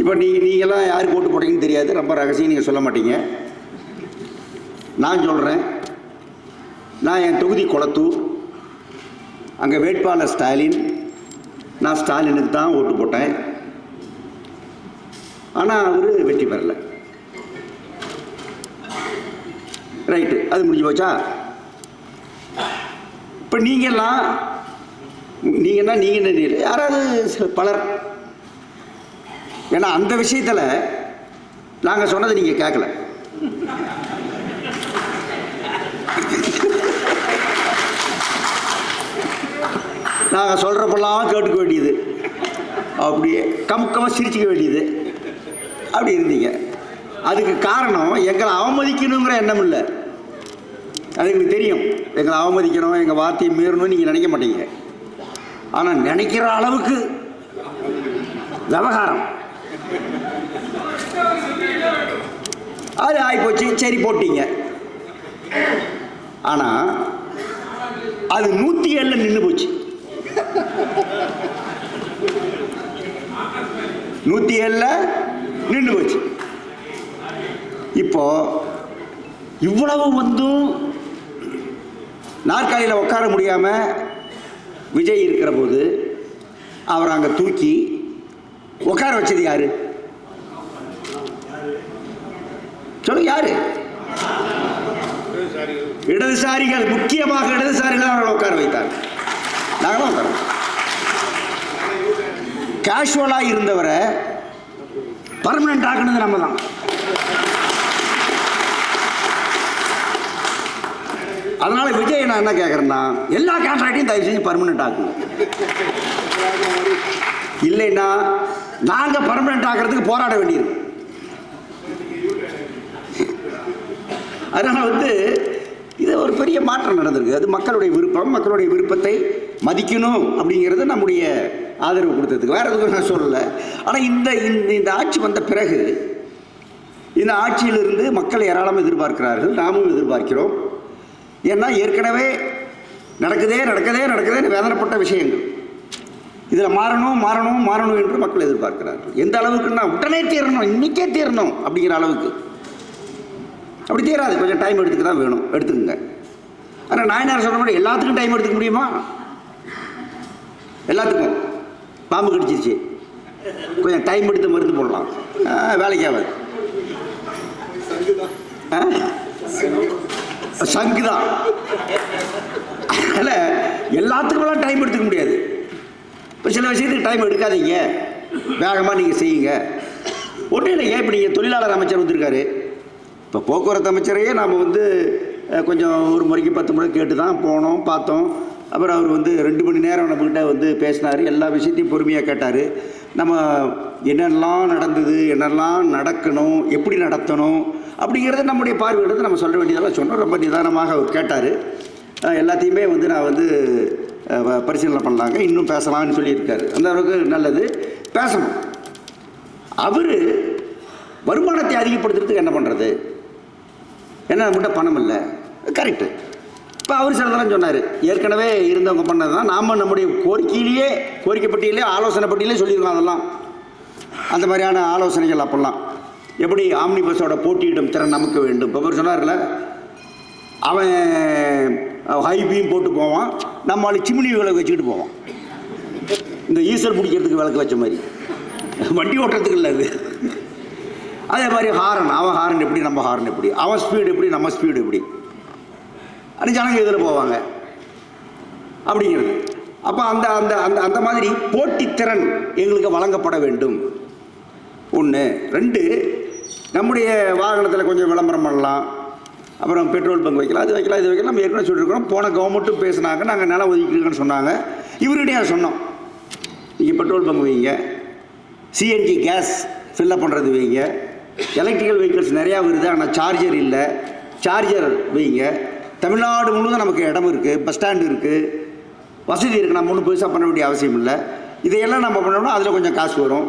இப்போ நீங்கள்லாம் யாருக்கு ஓட்டு போட்டீங்கன்னு தெரியாது, ரொம்ப ரகசியம், நீங்கள் சொல்ல மாட்டீங்க. நான் சொல்கிறேன், நான் என் தொகுதி கொளத்தூர், அங்கே வேட்பாளர் ஸ்டாலின். நான் ஸ்டாலினுக்கு தான் ஓட்டு போட்டேன். ஆனால் அவர் வெற்றி பெறலை. ரைட்டு, அது முடிஞ்சு போச்சா? இப்போ நீங்கள் யாராவது பலர், ஏன்னா அந்த விஷயத்தில் நாங்கள் சொன்னதை நீங்கள் கேட்கல. நாங்கள் சொல்கிறப்பெல்லாம் கேட்டுக்க வேண்டியது, அப்படியே கமுக்கமாக சிரிச்சிக்க வேண்டியது, அப்படி இருந்தீங்க. அதுக்கு காரணம் எங்களை அவமதிக்கணுங்கிற எண்ணம் இல்லை. அது எங்களுக்கு தெரியும். எங்களை அவமதிக்கணும், எங்கள் வார்த்தையை மீறணும்னு நீங்கள் நினைக்க மாட்டீங்க. ஆனால் நினைக்கிற அளவுக்கு விவகாரம் அது ஆகிப்போச்சு. சரி போட்டீங்க. ஆனால் அது 107 நின்று போச்சு. 107 நின்று போச்சு. இப்போ இவ்வளவு வந்தும் நாற்காலியில் உட்கார முடியாமல் விஜய் இருக்கிற போது அவரை அங்கே தூக்கி உட்கார வச்சது யாரு? சொல்லுங்க, யாரு? இடதுசாரிகள், முக்கியமாக இடதுசாரிகள் அவர்களை உட்கார வைத்தார். நாங்களும் உட்கார கேஷுவலாக இருந்தவரை பர்மனன்ட் ஆக்குனது நம்ம தான். அதனால விஜய் நான் என்ன கேட்குறேன்னா, எல்லா கான்ட்ராக்டையும் தயவு செஞ்சு பர்மனன்ட் ஆக்கணும். இல்லைன்னா நாங்கள் பர்மனன்ட் ஆக்கிறதுக்கு போராட வேண்டியிருக்கும். அதனால் இது ஒரு பெரிய மாற்றம் நடந்திருக்கு. அது மக்களுடைய விருப்பம். மக்களுடைய விருப்பத்தை மதிக்கணும் அப்படிங்கிறது நம்முடைய ஆதரவு கொடுத்ததுக்கு, வேறு எதுவும் நான் சொல்லலை. ஆனால் இந்த ஆட்சி வந்த பிறகு இந்த ஆட்சியிலிருந்து மக்கள் ஏராளமாக எதிர்பார்க்கிறார்கள், நாமும் எதிர்பார்க்கிறோம். ஏன்னா ஏற்கனவே நடக்கதே வேதனைப்பட்ட விஷயங்கள். இதில் மாறணும் என்று மக்கள் எதிர்பார்க்கிறார்கள். எந்த அளவுக்குன்னா உடனே தீரணும், இன்றைக்கே தீரணும் அப்படிங்கிற அளவுக்கு. அப்படி தீராது, கொஞ்சம் டைம் எடுத்துக்க தான் வேணும், எடுத்துக்கங்க. ஆனால் நாயனார் சொல்கிற மாதிரி எல்லாத்துக்கும் டைம் எடுத்துக்க முடியுமா? எல்லாத்துக்கும் பாம்பு கடிச்சிருச்சு, கொஞ்சம் டைம் எடுத்து மருந்து போடலாம், வேலைக்கு ஆகாது. சங்குதான். அதில் எல்லாத்துக்குமெல்லாம் டைம் எடுத்துக்க முடியாது. இப்போ சில விஷயத்துக்கு டைம் எடுக்காதீங்க, வேகமாக நீங்கள் செய்யுங்க. ஒன்றும் இல்லைங்க. இப்போ நீங்கள் தொழிலாளர் அமைச்சர் வந்திருக்காரு. இப்போ போக்குவரத்து அமைச்சரையே நாம் கொஞ்சம் ஒரு முறைக்கு 10 முறை கேட்டு தான் போனோம், பார்த்தோம். அப்புறம் அவர் 2 மணி நேரம் நம்மக்கிட்ட பேசினார். எல்லா விஷயத்தையும் பொறுமையாக கேட்டார். நம்ம என்னெல்லாம் நடந்தது, என்னெல்லாம் நடக்கணும், எப்படி நடத்தணும் அப்படிங்கிறத நம்முடைய பார்வையிடத்தை நம்ம சொல்ல வேண்டியதெல்லாம் சொன்னோம். ரொம்ப நிதானமாக அவர் கேட்டார். எல்லாத்தையுமே நான் பரிசீலனை பண்ணலாங்க, இன்னும் பேசலாம்னு சொல்லியிருக்காரு. அந்த அளவுக்கு நல்லது, பேசணும். அவர் வருமானத்தை அதிகப்படுத்துறதுக்கு என்ன பண்ணுறது? என்ன நம்மகிட்ட பணம் இல்லை, கரெக்டு. இப்போ அவர் சிலதெல்லாம் சொன்னார். ஏற்கனவே இருந்தவங்க பண்ணது தான் நாம் நம்முடைய கோரிக்கை பட்டியலே ஆலோசனை பட்டியலே சொல்லியிருக்கோம். அதெல்லாம் அந்த மாதிரியான ஆலோசனைகள் அப்போல்லாம் எப்படி ஆம்னி பஸ்ஸோட போட்டியிடும் திறன் நமக்கு வேண்டும். இப்போ அவர் சொன்னார்ல, அவன் ஹை பீம் போட்டு போவான், நம்மளால் சிம்னி விளக்கு வச்சுக்கிட்டு போவான். இந்த ஈசல் பிடிக்கிறதுக்கு விளக்கு வச்ச மாதிரி, வண்டி ஓட்டுறதுக்கு இல்லை அது. அதே மாதிரி ஹாரன், அவன் ஹாரன் எப்படி, நம்ம ஹாரன் எப்படி, அவன் ஸ்பீடு எப்படி, நம்ம ஸ்பீடு எப்படி, அது ஜனங்க இதில் போவாங்க அப்படிங்கிறது. அப்போ அந்த அந்த அந்த அந்த மாதிரி போட்டித்திறன் எங்களுக்கு வழங்கப்பட வேண்டும். 1. 2, நம்முடைய வாகனத்தில் கொஞ்சம் விளம்பரம் பண்ணலாம். அப்புறம் பெட்ரோல் பங்க் வைக்கலாம், அது வைக்கலாம், இது வைக்கலாம். நம்ம ஏற்கனவே சொல்லியிருக்கிறோம். போன கவர்மெண்ட்டும் பேசினாங்க, நாங்கள் நிலம் ஒதுக்கிருக்கோன்னு சொன்னாங்க. இவருக்கிட்டே சொன்னோம், நீங்கள் பெட்ரோல் பங்க் வைங்க, சிஎன்ஜி கேஸ் ஃபில்லப் பண்ணுறது வைங்க, எலக்ட்ரிக்கல் வெஹிக்கிள்ஸ் நிறையா வருது, ஆனால் சார்ஜர் இல்லை, சார்ஜர் வைங்க. தமிழ்நாடு முழுவதும் நமக்கு இடம் இருக்குது, பஸ் ஸ்டாண்டு இருக்குது, வசதி இருக்குது. நம்ம ஒன்றும் பெருசாக பண்ண வேண்டிய அவசியம் இல்லை. இதையெல்லாம் நம்ம பண்ணோம்னா அதில் கொஞ்சம் காசு வரும்.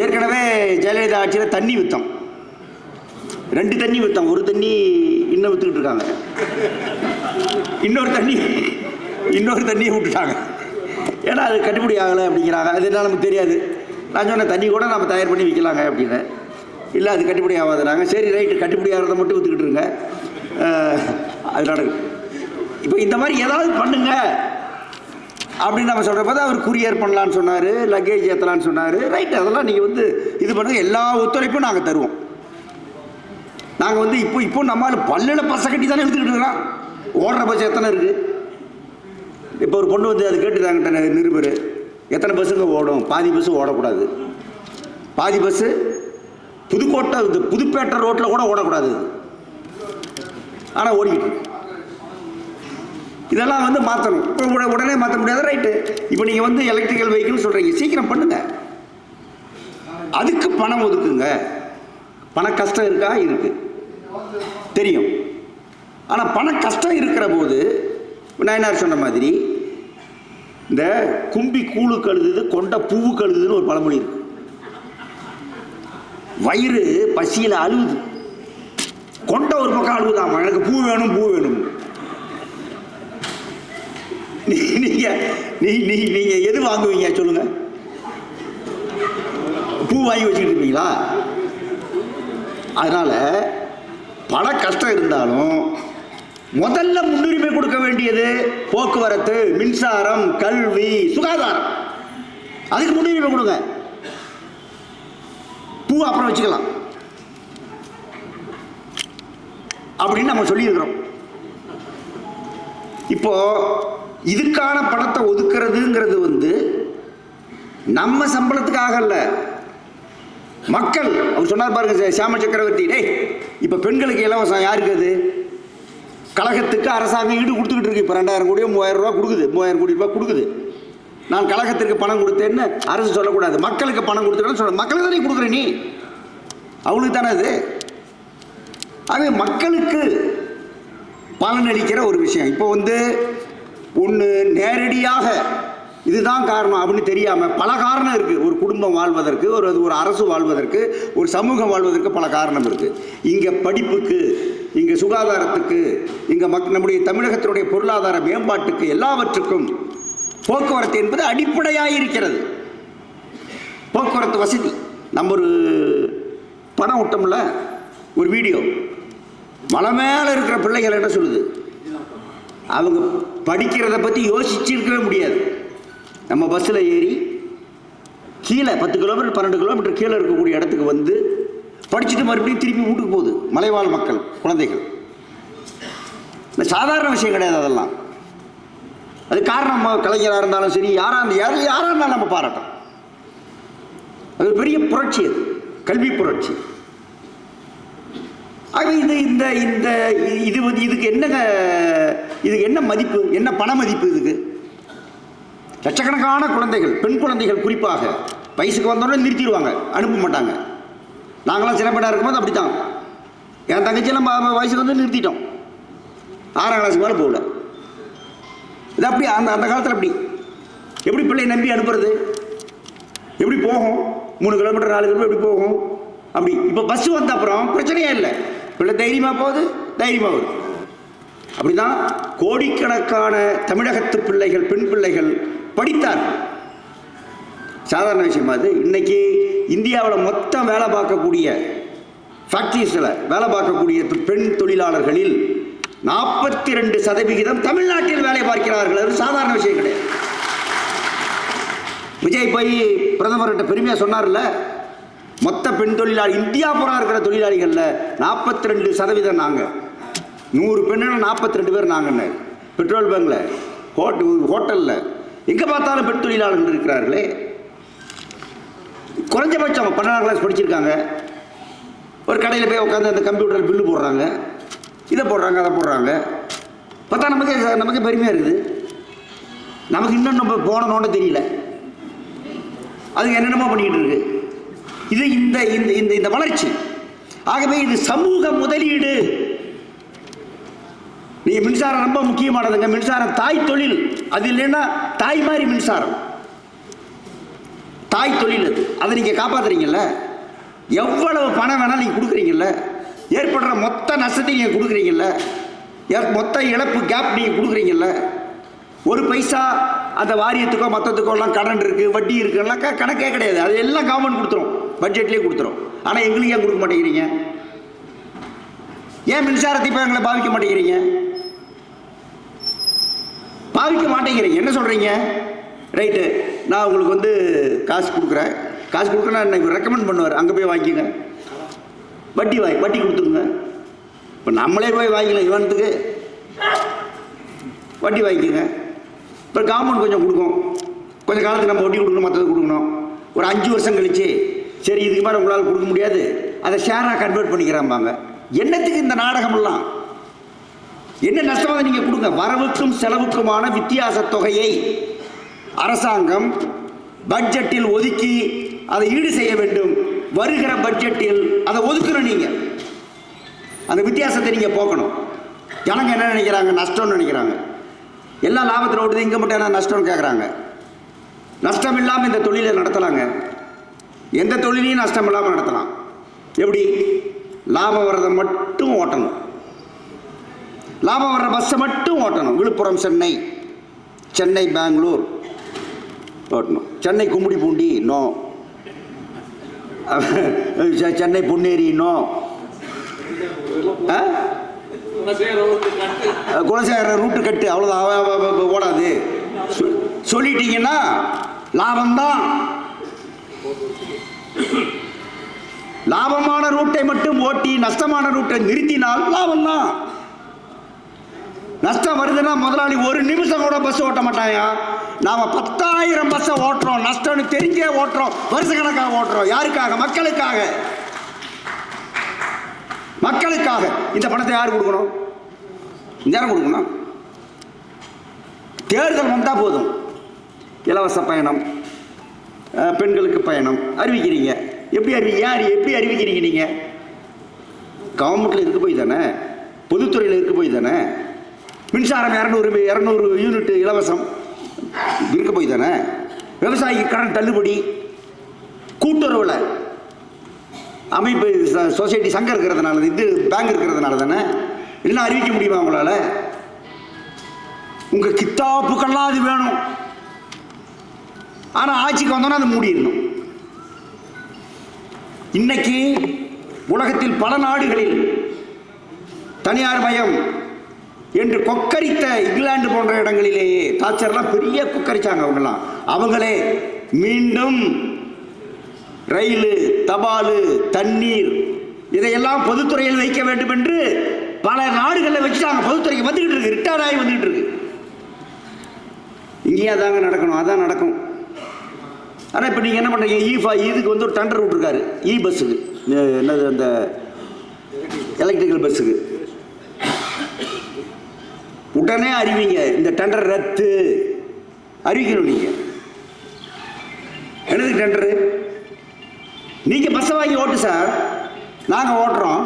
ஏற்கனவே ஜெயலலிதா ஆட்சியில் தண்ணி விற்றோம், 2 தண்ணி விற்றோம். ஒரு தண்ணி இன்னும் விற்றுக்கிட்டு இருக்காங்க, இன்னொரு தண்ணியை விட்டுட்டாங்க. ஏன்னா அது கட்டுப்படி ஆகலை அப்படிங்கிறாங்க. அது என்ன நமக்கு தெரியாது. நான் சொன்ன தண்ணி கூட நம்ம தயார் பண்ணி விற்கலாங்க அப்படின்னு. இல்லை, அது கட்டுப்படி ஆகாதுனாங்க. சரி, ரைட்டு, கட்டுப்படி ஆகிறத மட்டும் விற்றுக்கிட்டு இருங்க, அது நடக்கும். இப்போ இந்த மாதிரி ஏதாவது பண்ணுங்க அப்படின்னு நம்ம சொல்கிற போது அவர் குரியர் பண்ணலான்னு சொன்னார், லக்கேஜ் ஏற்றலான்னு சொன்னார். ரைட்டு, அதெல்லாம் நீங்கள் இது பண்ணுங்கள், எல்லா ஒத்துழைப்பும் நாங்கள் தருவோம். நாங்கள் இப்போ நம்மளால் பல்லில் பசை கட்டி தானே எடுத்துக்கிட்டு இருக்கிறோம். ஓடுற பஸ் எத்தனை இருக்குது? இப்போ ஒரு பொண்ணு அது கேட்டுட்டாங்கிட்ட நிருபர், எத்தனை பஸ்ஸுங்க ஓடும்? பாதி பஸ்ஸு ஓடக்கூடாது, பாதி பஸ்ஸு புதுக்கோட்டை புதுப்பேட்டை ரோட்டில் கூட ஓடக்கூடாது, ஆனால் ஓடிக்கிட்டு. இதெல்லாம் மாற்றணும். இப்போ உடனே மாற்ற முடியாது. ரைட்டு, இப்போ நீங்கள் எலக்ட்ரிக்கல் வெஹிக்கிள் சொல்கிறீங்க, சீக்கிரம் பண்ணுங்கள், அதுக்கு பணம் ஒதுக்குங்க. பண கஷ்டம் இருக்கா? இருக்கு, தெரியும். ஆனால் பண கஷ்டம் இருக்கிற போது நாயனார் சொன்ன மாதிரி இந்த கும்பி கூழு கழுதுது கொண்ட பூவு கழுதுன்னு ஒரு பழமொழி இருக்கு. வயிறு பசியில் அழுகுது, கொண்ட ஒரு பக்கம் அழுகுதாமா, எனக்கு பூ வேணும் பூ வேணும். நீங்க எது வாங்குவீங்க சொல்லுங்க? பூ வாங்கி வச்சுக்கிட்டு இருப்பீங்களா? அதனால பண கஷ்டம் இருந்தாலும் முதல்ல முன்னுரிமை கொடுக்க வேண்டியது போக்குவரத்து, மின்சாரம், கல்வி, சுகாதாரம். அதுக்கு முன்னுரிமை கொடுங்க. பூ அப்புறம் வச்சுக்கலாம் அப்படின்னு நம்ம சொல்லியிருக்கிறோம். இப்போ இதுக்கான பணத்தை ஒதுக்குறதுங்கிறது நம்ம சம்பளத்துக்காக அல்ல, மக்கள். அவர் சொன்னார் பாருங்க சியாம சக்கரவர்த்தி, டேய் இப்போ பெண்களுக்கு இலவசம் யாருக்கு? அது கழகத்துக்கு அரசாங்கம் ஈடு கொடுத்துக்கிட்டு இருக்கு. இப்போ 2000 கோடியோ 3000 ரூபா கொடுக்குது, 3000 கோடி ரூபாய் கொடுக்குது. நான் கழகத்திற்கு பணம் கொடுத்தேன்னு அரசு சொல்லக்கூடாது, மக்களுக்கு பணம் கொடுத்துருக்கேன்னு சொல்ல. மக்களுக்கு தானே கொடுக்குற, நீ அவளுக்கு தானே அது. அது மக்களுக்கு பலனளிக்கிற ஒரு விஷயம். இப்போ ஒன்று நேரடியாக இதுதான் காரணம் அப்படின்னு தெரியாமல் பல காரணம் இருக்குது. ஒரு குடும்பம் வாழ்வதற்கு, ஒரு அரசு வாழ்வதற்கு, ஒரு சமூகம் வாழ்வதற்கு பல காரணம் இருக்குது. இங்கே படிப்புக்கு, இங்கே சுகாதாரத்துக்கு, இங்கே நம்முடைய தமிழகத்தினுடைய பொருளாதார மேம்பாட்டுக்கு, எல்லாவற்றுக்கும் போக்குவரத்து என்பது அடிப்படையாக இருக்கிறது. போக்குவரத்து வசதி. நம்ம ஒரு படம் விட்டோம்ல, ஒரு வீடியோ, மலை மேலே இருக்கிற பிள்ளைகள் என்ன சொல்லுது? அவங்க படிக்கிறத பற்றி யோசிச்சிருக்கவே முடியாது. நம்ம பஸ்ஸில் ஏறி கீழே 10 கிலோமீட்டர் 12 கிலோமீட்டர் கீழே இருக்கக்கூடிய இடத்துக்கு படிச்சுட்டு மறுபடியும் திருப்பி வீட்டுக்கு போகுது மலைவாழ் மக்கள், குழந்தைகள். இந்த சாதாரண விஷயம் கிடையாது அதெல்லாம். அது காரணம் கலைஞராக இருந்தாலும் சரி, யாராக இருந்தாலும் நம்ம பாராட்டோம். அது பெரிய புரட்சி, அது கல்வி புரட்சி. ஆக இதுக்கு என்ன மதிப்பு, என்ன பண மதிப்பு? இதுக்கு லட்சக்கணக்கான குழந்தைகள், பெண் குழந்தைகள் குறிப்பாக வயசுக்கு வந்தோடனே நிறுத்திடுவாங்க, அனுப்ப மாட்டாங்க. நாங்களாம் சின்ன பெண்ணாக இருக்கும்போது அப்படி தான். என் தங்கச்சியெல்லாம் வயசுக்கு நிறுத்திட்டோம், 6ஆம் கிளாஸுக்கு மேலே போகல. இது அப்படி அந்த காலத்தில் அப்படி. எப்படி பிள்ளையை நம்பி அனுப்புறது? எப்படி போகும்? 3 கிலோமீட்டர் 4 கிலோமீட்டர் எப்படி போகும்? அப்படி. இப்போ பஸ் வந்த அப்புறம் பிரச்சனையே இல்லை, பிள்ளை தைரியமாக போகுது, தைரியமாக வருது. அப்படி தான் கோடிக்கணக்கான தமிழகத்து பிள்ளைகள், பெண் பிள்ளைகள் படித்தார்கள். சாதாரண விஷயமா அது? இன்னைக்கு இந்தியாவில் மொத்தம் வேலை பார்க்கக்கூடிய ஃபேக்ட்ரிஸில் வேலை பார்க்கக்கூடிய பெண் தொழிலாளர்களில் 42% தமிழ்நாட்டில் வேலை பார்க்கிறார்கள். அது சாதாரண விஷயம் கிடையாது. விஜய் போய் பிரதமர்கிட்ட பெருமையாக சொன்னார்ல, மொத்த பெண் தொழிலாளி இந்தியா பூரா இருக்கிற தொழிலாளிகளில் 42% நாங்கள். 100 பெண்ணுன்னா 42 பேர் நாங்கன்னு. பெட்ரோல் பங்கில், ஹோட்டலில், எங்கே பார்த்தாலும் பெண் தொழிலாளர்கள் இருக்கிறார்களே. குறைஞ்சபட்சம் 12ஆம் கிளாஸ் படிச்சிருக்காங்க. ஒரு கடையில் போய் உட்காந்து அந்த கம்ப்யூட்டர் பில்லு போடுறாங்க, இதை போடுறாங்க, அதை போடுறாங்க. பார்த்தா நமக்கு பெருமையாக இருக்குது. நமக்கு இன்னும் நம்ம போனோன்னு தெரியல, அதுக்கு என்னென்னமோ பண்ணிக்கிட்டு இருக்கு. இது இந்த வளர்ச்சி. ஆகவே இது சமூக முதலீடு. நீங்க மின்சாரம் ரொம்ப முக்கியமானதுங்க. மின்சாரம் தாய் தொழில். அது இல்லைன்னா தாய் மாதிரி மின்சாரம், தாய் தொழில். அதை நீங்க காப்பாத்துறீங்கல்ல, எவ்வளவு பணம் வேணாலும் நீங்க கொடுக்குறீங்கல்ல, ஏற்படுற மொத்த நஷ்டத்தை நீங்க கொடுக்குறீங்கல்ல, மொத்த இழப்பு கேப் நீங்க கொடுக்குறீங்கல்ல. ஒரு பைசா அந்த வாரியத்துக்கோ மற்றத்துக்கோ எல்லாம் கடன் இருக்கு, வட்டி இருக்குலாம் கணக்கே கிடையாது. அது எல்லாம் கவர்மெண்ட் கொடுத்துரும், பட்ஜெட்லேயே கொடுத்துரும். ஆனால் எங்களுக்கு ஏன் கொடுக்க மாட்டேங்கிறீங்க? ஏன் மின்சாரத்தை இப்போ எங்களை பாவிக்க மாட்டேங்கிறீங்க? பாவிக்க மாட்டேங்கிறீங்க. என்ன சொல்கிறீங்க? ரைட்டு, நான் உங்களுக்கு காசு கொடுக்குறேன், காசு கொடுக்குறேன்னா என்ன ரெக்கமெண்ட் பண்ணுவார், அங்கே போய் வாங்கிக்கோங்க, வட்டி கொடுத்துருங்க. இப்போ நம்மளே போய் வாங்கிக்கலாம், இவனத்துக்கு வட்டி வாங்கிக்கோங்க. இப்போ கவர்மெண்ட் கொஞ்சம் கொடுக்கும், கொஞ்சம் காலத்துக்கு நம்ம வட்டி கொடுக்கணும், மற்றது கொடுக்கணும். ஒரு 5 வருஷம் கழிச்சு சரி இதுக்கு மேலே உங்களால் கொடுக்க முடியாது, அதை ஷேராக கன்வெர்ட் பண்ணிக்கிறாம்பாங்க. என்னத்துக்கு இந்த நாடகமெல்லாம்? என்ன நஷ்டமாக நீங்கள் கொடுங்க. வரவுக்கும் செலவுக்குமான வித்தியாச தொகையை அரசாங்கம் பட்ஜெட்டில் ஒதுக்கி அதை ஈடு செய்ய வேண்டும். வருகிற பட்ஜெட்டில் அதை ஒதுக்கணும். நீங்கள் அந்த வித்தியாசத்தை நீங்கள் போக்கணும். ஜனங்க என்ன நினைக்கிறாங்க? நஷ்டம்னு நினைக்கிறாங்க. எல்லாம் லாபத்தில் ஓடுது, இங்கே மட்டும் என்ன நஷ்டம்னு கேட்குறாங்க. நஷ்டம் இல்லாமல் இந்த தொழிலை நடத்தலாங்க. எந்த தொழிலையும் நஷ்டம் இல்லாமல் நடத்தலாம். எப்படி? லாபம் வர்றதை மட்டும் ஓட்டணும். லாபம் வர்ற பஸ்ஸை மட்டும் ஓட்டணும். விழுப்புரம் சென்னை, சென்னை பெங்களூர் ஓட்டணும். Chennai Gummidipoondi no, Chennai Ponneri no, Kulasekara route cut அவ்வளோதான், ஓடாது சொல்லிட்டீங்கன்னா லாபம்தான். லாபமான ரூட்டை மட்டும் ஓட்டி நஷ்டமான ரூட்டை நிறுத்தினால் லாபம்தான். நஷ்டம் வருதுன்னா முதலாளி ஒரு நிமிஷம் கூட பஸ் ஓட்ட மாட்டாங்க. நாம 10,000 பஸ்ஸை ஓட்டுறோம், நஷ்டம்னு தெரிஞ்சே ஓட்டுறோம், வருஷக்கணக்காக ஓட்டுறோம். யாருக்காக? மக்களுக்காக. மக்களுக்காக. இந்த பணத்தை யார் கொடுக்கணும்? யாரும் கொடுக்கணும். தேர்தல் வந்தால் போதும், இலவச பயணம், பெண்களுக்கு பயணம் அறிவிக்கிறீங்க. எப்படி எப்படி அறிவிக்கிறீங்க? நீங்கள் கவர்மெண்ட்டில் இருக்க போய் தானே, பொதுத்துறையில் இருக்க போய் தானே. மின்சாரம் 200 யூனிட் இலவசம் இருக்க போய் தானே. விவசாயிக்கு கடன் தள்ளுபடி, கூட்டுறவில் அமைப்பு சொசைட்டி சங்கம் இருக்கிறதுனால, இது பேங்க் இருக்கிறதுனால தானே. இல்லைன்னா அறிவிக்க முடியுமா உங்களால்? உங்கள் கித்தாப்புக்கெல்லாம் அது வேணும். ஆனால் ஆட்சிக்கு வந்தோன்னா அது மூடிடணும். இன்னைக்கு உலகத்தில் பல நாடுகளில் தனியார் மயம் என்று கொக்கரித்த இங்கிலாந்து போன்ற இடங்களிலேயே, தாச்சர்லாம் பெரிய கொக்கரிச்சாங்க. அவங்களே மீண்டும் ரயில், தபால், தண்ணீர் இதையெல்லாம் பொதுத்துறையில் வைக்க வேண்டும் என்று பல நாடுகளில் வச்சுட்டாங்க. பொதுத்துறைக்கு வந்துகிட்டு இருக்கு, ரிட்டையர் ஆகி வந்துகிட்டு இருக்கு. இங்கேயே அதாங்க நடக்கணும், அதான் நடக்கும். ஆனால் இப்போ நீங்கள் என்ன பண்ணுறீங்க? இதுக்கு வந்து ஒரு டெண்டர் விட்டுருக்காரு, பஸ்ஸுக்கு, என்னது அந்த எலக்ட்ரிக்கல் பஸ்ஸுக்கு. உடனே அறிவிங்க, இந்த டெண்டர் ரத்து அறிவிக்கணும். நீங்கள் என்னது டெண்டரு? நீங்கள் பஸ்ஸை வாங்கி ஓட்டு சார், நாங்கள் ஓட்டுறோம்.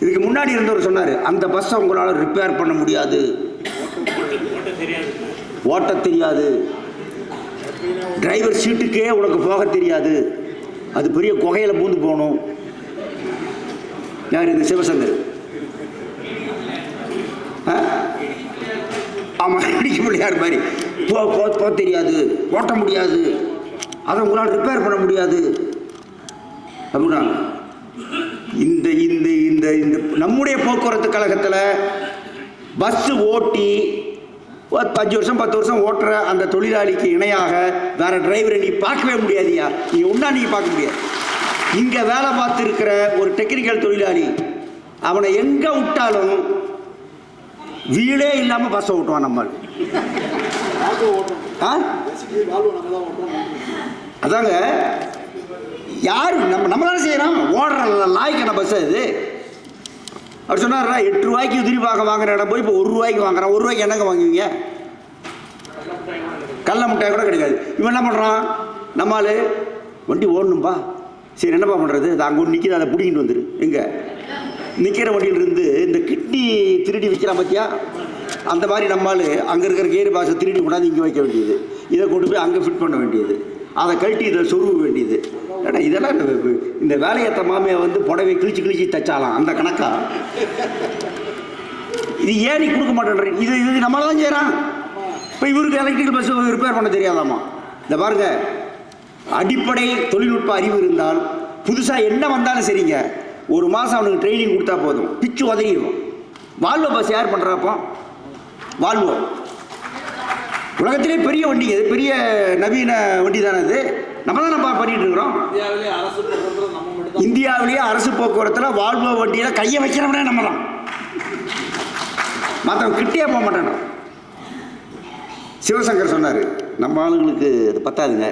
இதுக்கு முன்னாடி இருந்தவர் சொன்னார், அந்த பஸ்ஸை உங்களால் ரிப்பேர் பண்ண முடியாது, ஓட்ட தெரியாது, டிரைவர் சீட்டுக்கே உனக்கு போக தெரியாது, அது பெரிய குகையில் பூந்து போகணும். யார்? இந்த சிவசங்கர். ஆமாம், இடிக்க பிள்ளையார் மாதிரி போக தெரியாது, ஓட்ட முடியாது, அதை உங்களால் ரிப்பேர் பண்ண முடியாது அப்படின்னா. இந்த இந்த இந்த இந்த நம்முடைய போக்குவரத்து கழகத்தில் பஸ்ஸு ஓட்டி 5 வருஷம் 10 வருஷம் ஓட்டுற அந்த தொழிலாளிக்கு இணையாக வேற டிரைவரை நீ பார்க்கவே முடியாதியா. நீ ஒன்றா நீங்கள் பார்க்க முடியாது. இங்கே வேலை பார்த்துருக்கிற ஒரு டெக்னிக்கல் தொழிலாளி, அவனை எங்கே விட்டாலும் வீடே இல்லாமல் பஸ்ஸை ஓட்டுவான். நம்ம அதாங்க யார்? நம்ம தானே செய்யறோம். ஓடுற லாய்க்கான பஸ் இது. அவர் சொன்னார், 8 ரூபாய்க்கு உதிரி பாகம் வாங்குற இடம் போய் இப்போ 1 ரூபாய்க்கு வாங்குறான். 1 ரூபாய்க்கு என்னங்க வாங்குவீங்க? கடல மிட்டாய் கூட கிடைக்காது. இவன் என்ன பண்ணுறான்? நம்மால் வண்டி ஓடணும்பா, சரி என்னப்பா பண்ணுறது, அது அங்கே ஒன்று நிற்கிது, அதை பிடிக்கிட்டு வந்துரு. எங்கே நிற்கிற வண்டியிலிருந்து இந்த கிட்னி திருடி விற்கிறான் பார்த்தியா, அந்த மாதிரி நம்மால் அங்கே இருக்கிற கேர் பாக்ஸை திருடி கொண்டாந்து இங்கே வைக்க வேண்டியது, இதை கொண்டு போய் அங்கே ஃபிட் பண்ண வேண்டியது, அதை கழட்டி இதை சொருக வேண்டியது. ஏன்னா இதெல்லாம் இந்த வேலையத்த மாமையை வந்து புடவை கிழிச்சு தைச்சாலாம் அந்த கணக்கா. இது ஏன் நீ கொடுக்க மாட்டேன்ற? இது நம்மளால தான் செய்கிறான். இப்போ இவருக்கு எலக்ட்ரிக்கல் பஸ் ரிப்பேர் பண்ண தெரியாதாமா? இந்த பாருங்க, அடிப்படை தொழில்நுட்ப அறிவு இருந்தால் புதுசாக என்ன வந்தாலும் சரிங்க, 1 மாதம் அவனுக்கு ட்ரைனிங் கொடுத்தா போதும், பிச்சு உதறிடுவோம். வால்வோ பஸ் யார் பண்ணுறாப்போ? வால்வோ உலகத்திலே பெரிய வண்டிங்க, அது பெரிய நவீன வண்டி தானே அது. நம்ம பண்ணிட்டு இருக்கிறோம். இந்தியாவிலேயே அரசு போக்குவரத்தில் வால்வோ வண்டியில் கையை வைக்கிறவனே நம்ம தான். மற்றவங்க கிட்டே போக மாட்டானோ. சிவசங்கர் சொன்னார், நம்ம ஆளுங்களுக்கு அது பத்தாதுங்க,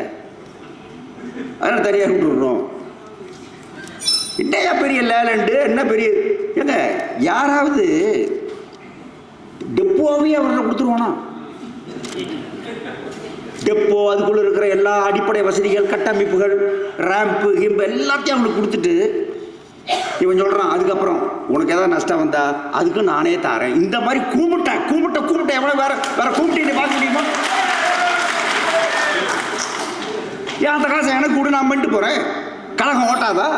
அதனால் தனியாக விட்டுடுறோம். என்னையா பெரிய லேலண்டு, என்ன பெரிய ஏங்க, யாராவது டெப்போவே அவர்கிட்ட கொடுத்துருவானா? டெப்போ, அதுக்குள்ளே இருக்கிற எல்லா அடிப்படை வசதிகள், கட்டமைப்புகள், ரேம்ப்பு கிம்பு எல்லாத்தையும் அவங்களுக்கு கொடுத்துட்டு இவன் சொல்கிறான், அதுக்கப்புறம் உனக்கு ஏதாவது நஷ்டம் வந்தா அதுக்கு நானே தாரேன். இந்த மாதிரி கூப்பிட்ட எவ்வளோ வேற கூப்பிட்டு பார்க்க முடியுமா? ஏன் அந்த காசை எனக்கு கூட நான் பண்ணிட்டு போகிறேன், கழகம் ஓட்டாதா?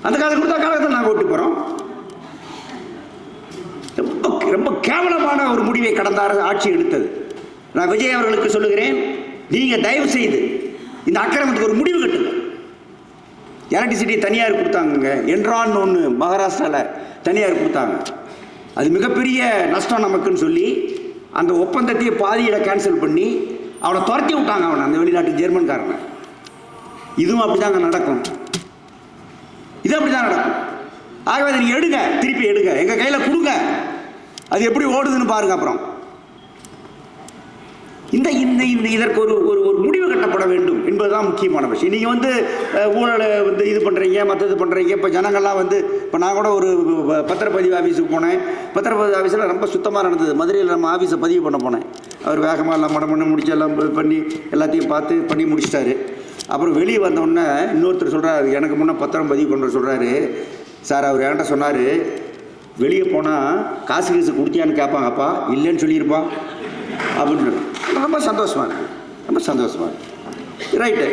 அந்த காசை கொடுத்தா கழகத்தை நாங்கள் ஓட்டு போகிறோம். ரொம்ப கேவலமான ஒரு முடிவை கடந்த ஆட்சி எடுத்தது. நான் விஜய் அவர்களுக்கு சொல்லுகிறேன், நீங்கள் தயவு செய்து இந்த அக்கிரமத்துக்கு ஒரு முடிவு கட்டுங்க. எலக்ட்ரிசிட்டி தனியார் கொடுத்தாங்க, என்ரான் ஒன்று மகாராஷ்டிராவில் தனியார் கொடுத்தாங்க. அது மிகப்பெரிய நஷ்டம் நமக்குன்னு சொல்லி அந்த ஒப்பந்தத்தையே பாதியில் கேன்சல் பண்ணி அவனை துரத்தி விட்டாங்க, அவனை, அந்த வெளிநாட்டு ஜெர்மன்காரனை. இதுவும் அப்படிதாங்க நடக்கும், இது அப்படிதான் நடக்கும். ஆகவே அதை நீங்கள் எடுங்க, திருப்பி எடுங்க, எங்கள் கையில் கொடுங்க, அது எப்படி ஓடுதுன்னு பாருங்க. அப்புறம் இதற்கு ஒரு முடிவு கட்டப்பட வேண்டும் என்பதுதான் முக்கியமான விஷயம். நீங்கள் ஊழலை இது பண்ணுறீங்க, மற்றது பண்ணுறீங்க. இப்போ ஜனங்கள்லாம் இப்போ நான் கூட ஒரு பத்திரப்பதிவு ஆஃபீஸுக்கு போனேன். பத்திரப்பதிவு ஆஃபீஸில் ரொம்ப சுத்தமாக நடந்தது. மதுரையில் நம்ம ஆஃபீஸை பதிவு பண்ண போனேன். அவர் வேகமாக எல்லாம் மடம் முடிச்சு எல்லாம் பண்ணி எல்லாத்தையும் பண்ணி முடிச்சிட்டாரு. அப்புறம் வெளியே வந்தோடனே இன்னொருத்தர் சொல்கிறாரு, எனக்கு முன்னே பத்திரம் பதிவு பண்ணுற சொல்கிறாரு, சார் அவர் என்கிட்ட சொன்னார், வெளியே போனால் காசு கொடுத்தியான்னு கேட்பாங்கப்பா, இல்லைன்னு சொல்லியிருப்பான் அப்படின்னு. ரொம்ப சந்தோஷமாக இருக்குது, ரொம்ப சந்தோஷமாக இருக்குது. ரைட்டு,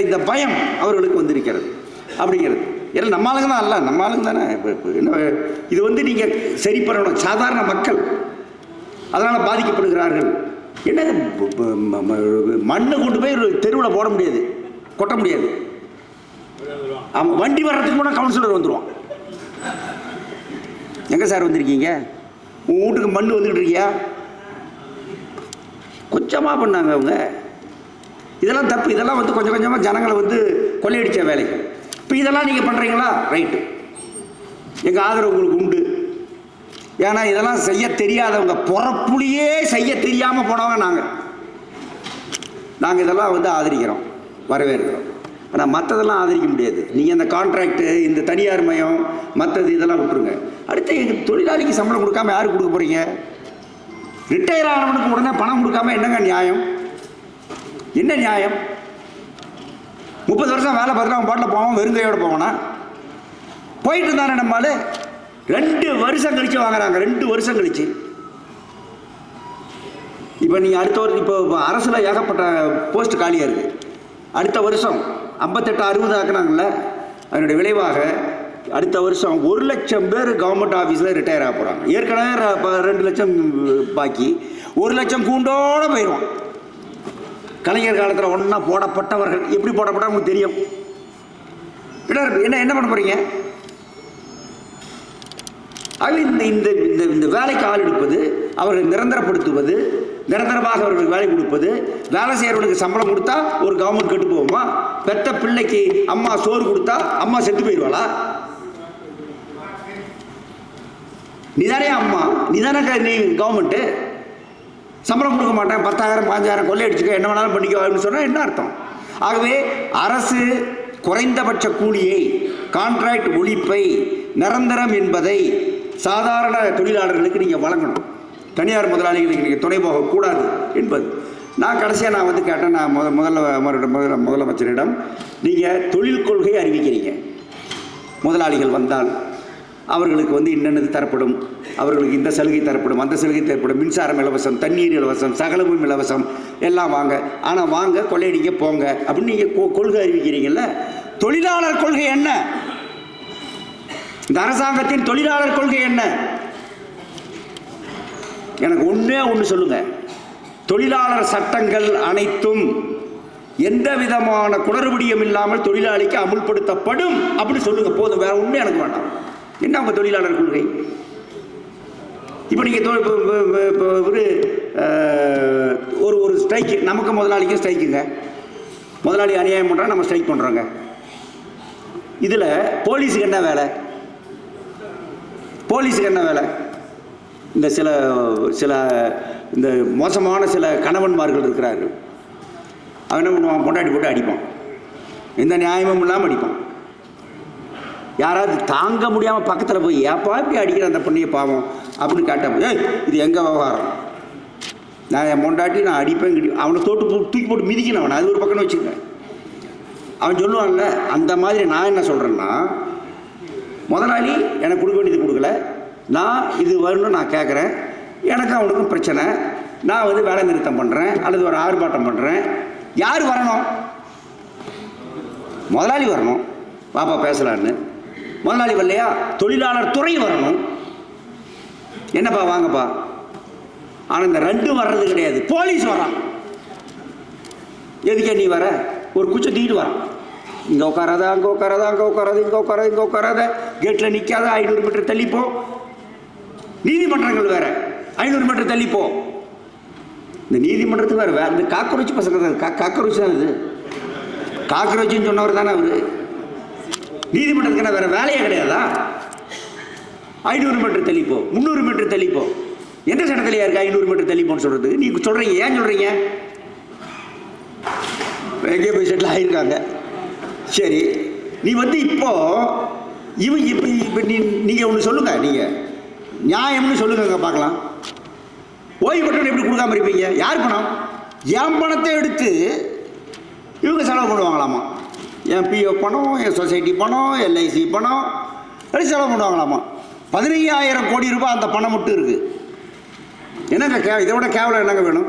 இந்த பயம் அவர்களுக்கு வந்திருக்கிறது அப்படிங்கிறது. ஏன்னா நம்ம ஆளுங்க தான் அல்ல, நம்ம ஆளுங்க தானே. இப்போ என்ன இது நீங்கள் சரி பண்ணணும். சாதாரண மக்கள் அதனால் பாதிக்கப்படுகிறார்கள். என்ன மண்ணை கொண்டு போய் தெருவில் போட முடியாது, கொட்ட முடியாது. அவன் வண்டி வர்றதுக்கு முன்னாடி கவுன்சிலர் வந்துடுவான். எங்கே சார் வந்திருக்கீங்க, உங்கள் வீட்டுக்கு மண் வந்துக்கிட்டு இருக்கியா? கொஞ்சமாக பண்ணாங்க அவங்க. இதெல்லாம் தப்பு. இதெல்லாம் கொஞ்சம் கொஞ்சமாக ஜனங்களை கொள்ளையடித்த வேலைகள். இப்போ இதெல்லாம் நீங்கள் பண்ணுறீங்களா? ரைட்டு, எங்கள் ஆதரவு உங்களுக்கு உண்டு. ஏன்னா இதெல்லாம் செய்ய தெரியாதவங்க, பொறப்புலியே செய்ய தெரியாமல் போனவங்க நாங்கள் இதெல்லாம் ஆதரிக்கிறோம், வரவேற்கிறோம். ஆனால் மற்றதெல்லாம் ஆதரிக்க முடியாது. நீங்கள் இந்த கான்ட்ராக்டு, இந்த தனியார் மயம், மற்றது இதெல்லாம் விட்டுருங்க. அடுத்து எங்கள் தொழிலாளிக்கு சம்பளம் கொடுக்காம யாருக்கு கொடுக்க போகிறீங்க? ரிட்டையர் ஆனவனுக்கு உடனே பணம் கொடுக்காம என்னங்க நியாயம்? என்ன நியாயம்? 30 வருஷம் வேலை பார்த்துட்டு அவன் பாட்டில் போவான், வெறுங்கையோடு போவானா? போயிட்டு இருந்தானே நம்மால். 2 வருஷம் கழித்து வாங்குறாங்க, 2 வருஷம் கழிச்சு. இப்போ நீங்கள் அடுத்த வருஷம், இப்போ அரசில் ஏகப்பட்ட போஸ்ட் காலியாக இருக்குது. அடுத்த வருஷம் 58 60 ஆக்குனாங்கல்ல, அதனுடைய விளைவாக அடுத்த வருஷம் 1 லட்சம் பேர் கவர்மெண்ட் ஆஃபீஸில் ரிட்டையர் ஆக போகிறாங்க. ஏற்கனவே 2 லட்சம் பாக்கி, 1 லட்சம் கூண்டோடு போயிடுவான். கலைஞர் காலத்தில் ஒன்றா போடப்பட்டவர்கள் எப்படி போடப்பட்ட உங்களுக்கு தெரியும். என்ன பண்ண போகிறீங்க? ஆக இந்த வேலைக்கு ஆள் எடுப்பது, அவர்களை நிரந்தரப்படுத்துவது, நிரந்தரமாக அவர்களுக்கு வேலை கொடுப்பது, வேலை செய்கிறவர்களுக்கு சம்பளம் கொடுத்தா ஒரு கவர்மெண்ட் கெட்டு போகுமா? பெத்த பிள்ளைக்கு அம்மா சோறு கொடுத்தா அம்மா செத்து போயிடுவாளா? நீதானே அம்மா, நீதானே நீ கவர்மெண்ட்டு. சம்பளம் கொடுக்க மாட்டேன், 10,000 15,000 கொள்ளையடிச்சுக்க, என்ன வேணாலும் பண்ணிக்கோ அப்படின்னு சொன்னால் என்ன அர்த்தம்? ஆகவே அரசு குறைந்தபட்ச கூலியை, கான்ட்ராக்ட் ஒழிப்பை, நிரந்தரம் என்பதை சாதாரண தொழிலாளர்களுக்கு நீங்கள் வழங்கணும். தனியார் முதலாளிகளுக்கு நீங்கள் துணை போகக்கூடாது என்பது. நான் கடைசியாக கேட்டேன், நான் முதலமைச்சரிடம், நீங்கள் தொழில் கொள்கை அறிவிக்கிறீங்க, முதலாளிகள் வந்தால் அவர்களுக்கு இன்னென்னது தரப்படும், அவர்களுக்கு இந்த சலுகை தரப்படும், அந்த சலுகை தரப்படும், மின்சாரம் இலவசம், தண்ணீர் இலவசம், சகலமும் இலவசம், எல்லாம் வாங்க, ஆனால் வாங்க கொள்ளையடிக்க போங்க அப்படின்னு நீங்கள் கொள்கை அறிவிக்கிறீங்கல்ல. தொழிலாளர் கொள்கை என்ன? இந்த அரசாங்கத்தின் தொழிலாளர் கொள்கை என்ன? எனக்கு ஒன்று சொல்லுங்க. தொழிலாளர் சட்டங்கள் அனைத்தும் எந்த விதமான குளறுபடியும் இல்லாமல் தொழிலாளிக்கு அமுல்படுத்தப்படும் அப்படின்னு சொல்லுங்க, போதும். வேற ஒன்றும் எனக்கு வேண்டாம். என்ன உங்க தொழிலாளர் கொள்கை? இப்போ நீங்கள் ஒரு ஸ்ட்ரைக்கு, நமக்கு முதலாளிக்கும் ஸ்ட்ரைக்குங்க. முதலாளி அநியாயம் பண்ணுறா, நம்ம ஸ்ட்ரைக் பண்ணுறோங்க. இதில் போலீஸுக்கு என்ன வேலை? போலீஸுக்கு என்ன வேலை? இந்த சில இந்த மோசமான சில கணவன்மார்கள் இருக்கிறார்கள். அவன் என்ன பண்ணுவான்? பொண்டாட்டி போட்டு அடிப்பான், எந்த நியாயமும் இல்லாமல் அடிப்பான். யாராவது தாங்க முடியாமல் பக்கத்தில் போய் ஏப்பா இப்படி அடிக்கிற அந்த பொண்ணையை பாவம் அப்படின்னு கேட்டால், இது எங்கள் விவகாரம், நான் என் பொண்டாட்டி நான் அடிப்பேன் அவனை தூக்கி போட்டு மிதிக்கணும் அவனை, அது ஒரு பக்கம் வச்சுக்கிறேன். அவன் சொல்லுவான்ல, அந்த மாதிரி நான் என்ன சொல்கிறேன்னா, முதலாளி எனக்கு கொடுக்க வேண்டியது கொடுக்கல, நான் இது வரணும்னு நான் கேட்குறேன், எனக்கு அவனுக்கும் பிரச்சனை, நான் வந்து வேலை நிறுத்தம் பண்ணுறேன் அல்லது ஒரு ஆர்ப்பாட்டம் பண்ணுறேன். யார் வரணும்? முதலாளி வரணும், பாப்பா பேசலான்னு. முதலாளி வரலையா, தொழிலாளர் துறை வரணும், என்னப்பா வாங்கப்பா. ஆனால் இந்த ரெண்டும் வர்றது கிடையாது. போலீஸ் வரான், எதுக்கே நீ வர, ஒரு குச்சை தூக்கிட்டு வரான், இங்கே உட்காராத, அங்கே உட்காராத, அங்கே உட்காராது, இங்கே உட்காராது, இங்கே உட்காராத, கேட்டில் நிற்காத, 500 மீட்டர் தள்ளிப்போ. நீதிமன்றங்கள் வேற, 500 மீட்டர் தள்ளிப்போ. இந்த நீதிமன்றத்துக்கு வேறு இந்த காக்கரோச்சி பசங்க தான், காக்கரோச்சி தான் இது, காக்கரோச்சின்னு சொன்னவர் தானே அவர். நீதிமன்றத்துக்கு என்ன வேறு வேலையே கிடையாதா? 500 மீட்டர் தள்ளிப்போ, 300 மீட்டர் தள்ளிப்போ. எந்த சட்டத்திலையா இருக்கு 500 மீட்டர் தள்ளிப்போன்னு சொல்கிறது? நீ சொல்கிறீங்க, ஏன் சொல்கிறீங்க? எங்கேயோ போய் செட்டில் ஆகியிருக்காங்க. சரி, நீ வந்து இப்போ நீங்கள் ஒன்று சொல்லுங்கள், நீங்கள் நியாயம்னு சொல்லுங்க பார்க்கலாம். ஓய்வு பெற்றவன் எப்படி கொடுக்காம இருப்பீங்க? யார் பணம்? என் பணத்தை எடுத்து இவங்க செலவு பண்ணுவாங்களாமா. என் பிஎஃப் பணம், என் சொசைட்டி பணம், எல்ஐசி பணம் எடுத்து செலவு பண்ணுவாங்களாமா. 15,000 கோடி ரூபாய் அந்த பணம் மட்டும் இருக்குது. என்னங்க இதை விட கேவலம் என்னங்க வேணும்?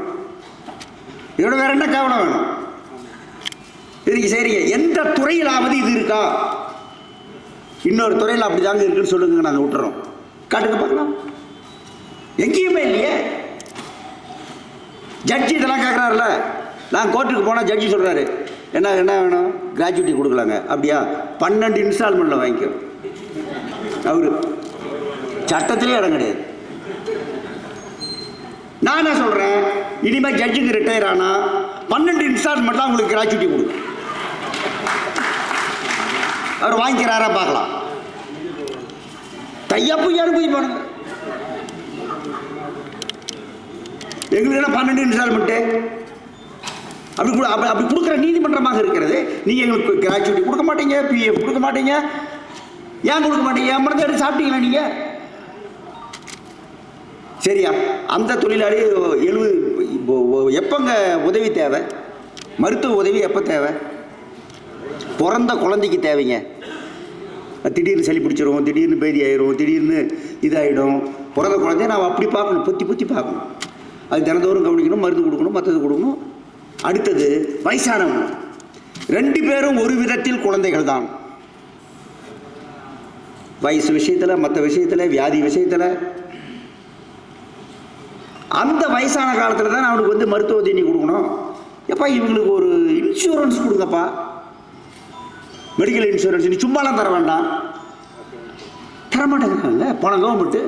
இதோட வேற என்ன கேவலம் வேணும்? இதுக்கு சரிங்க, எந்த துறையிலாவது இது இருக்கா? இன்னொரு துறையில் அப்படி தாங்க இருக்குன்னு சொல்லுங்க, நாங்கள் விட்டுறோம். காட்டுங்க பார்க்கலாம். எங்கேயுமே இல்லையே. ஜட்ஜி இதெல்லாம் கேட்குறாருல, நான் கோர்ட்டுக்கு போனால் ஜட்ஜி சொல்கிறாரு, என்ன வேணும்? கிராஜுவிட்டி கொடுக்கலாங்க. அப்படியா, 12 இன்ஸ்டால்மெண்ட்டில் வாங்கிக்கோ. அவரு சட்டத்திலே இடம் கிடையாது. நான் என்ன சொல்கிறேன், இனிமேல் ஜட்ஜுக்கு ரிட்டையர் ஆனால் 12 இன்ஸ்டால்மெண்ட்லாம் உங்களுக்கு கிராஜுவிட்டி கொடுக்கும். அவர் வாங்கிக்கிறாரா பார்க்கலாம். தையா போய் அனுப்பி பாருங்க. எங்களுக்கு என்ன 12 இன்ஸ்டால்மெண்ட்டு அப்படி கொடுக்குற நீதிமன்றமாக இருக்கிறது. நீங்கள் எங்களுக்கு கிராஜுவிட்டி கொடுக்க மாட்டீங்க, பிஎஃப் கொடுக்க மாட்டீங்க. ஏன் கொடுக்க மாட்டீங்க? என் மனதை எடுத்து சாப்பிட்டீங்களா நீங்கள்? சரியா, அந்த தொழிலாளி 70 எப்போங்க உதவி தேவை? மருத்துவ உதவி எப்போ தேவை? பிறந்த குழந்தைக்கு தேவைங்க. திடீர்னு சளி பிடிச்சிரும், திடீர்னு பேதி ஆயிரும், திடீர்னு இதாகிடும். பிறந்த குழந்தைய நான் அப்படி பார்க்கணும், பொத்தி பார்க்கணும். அது தினந்தோறும் கவனிக்கணும், மருந்து கொடுக்கணும், மற்றது கொடுக்கணும். அடுத்தது வயசானவங்க 2 பேரும் ஒரு விதத்தில் குழந்தைகள் தான். வயசு விஷயத்தில், மற்ற விஷயத்தில், வியாதி விஷயத்தில். அந்த வயசான காலத்தில் தான் அவனுக்கு வந்து மருத்துவ உதவி கொடுக்கணும். எப்பா இவங்களுக்கு ஒரு இன்சூரன்ஸ் கொடுங்கப்பா, மெடிக்கல் இன்சூரன்ஸ். நீ சும்மாலாம் தர வேண்டாம். தரமாட்டேங்கிறாங்க. பணம் கவர்மெண்ட்டு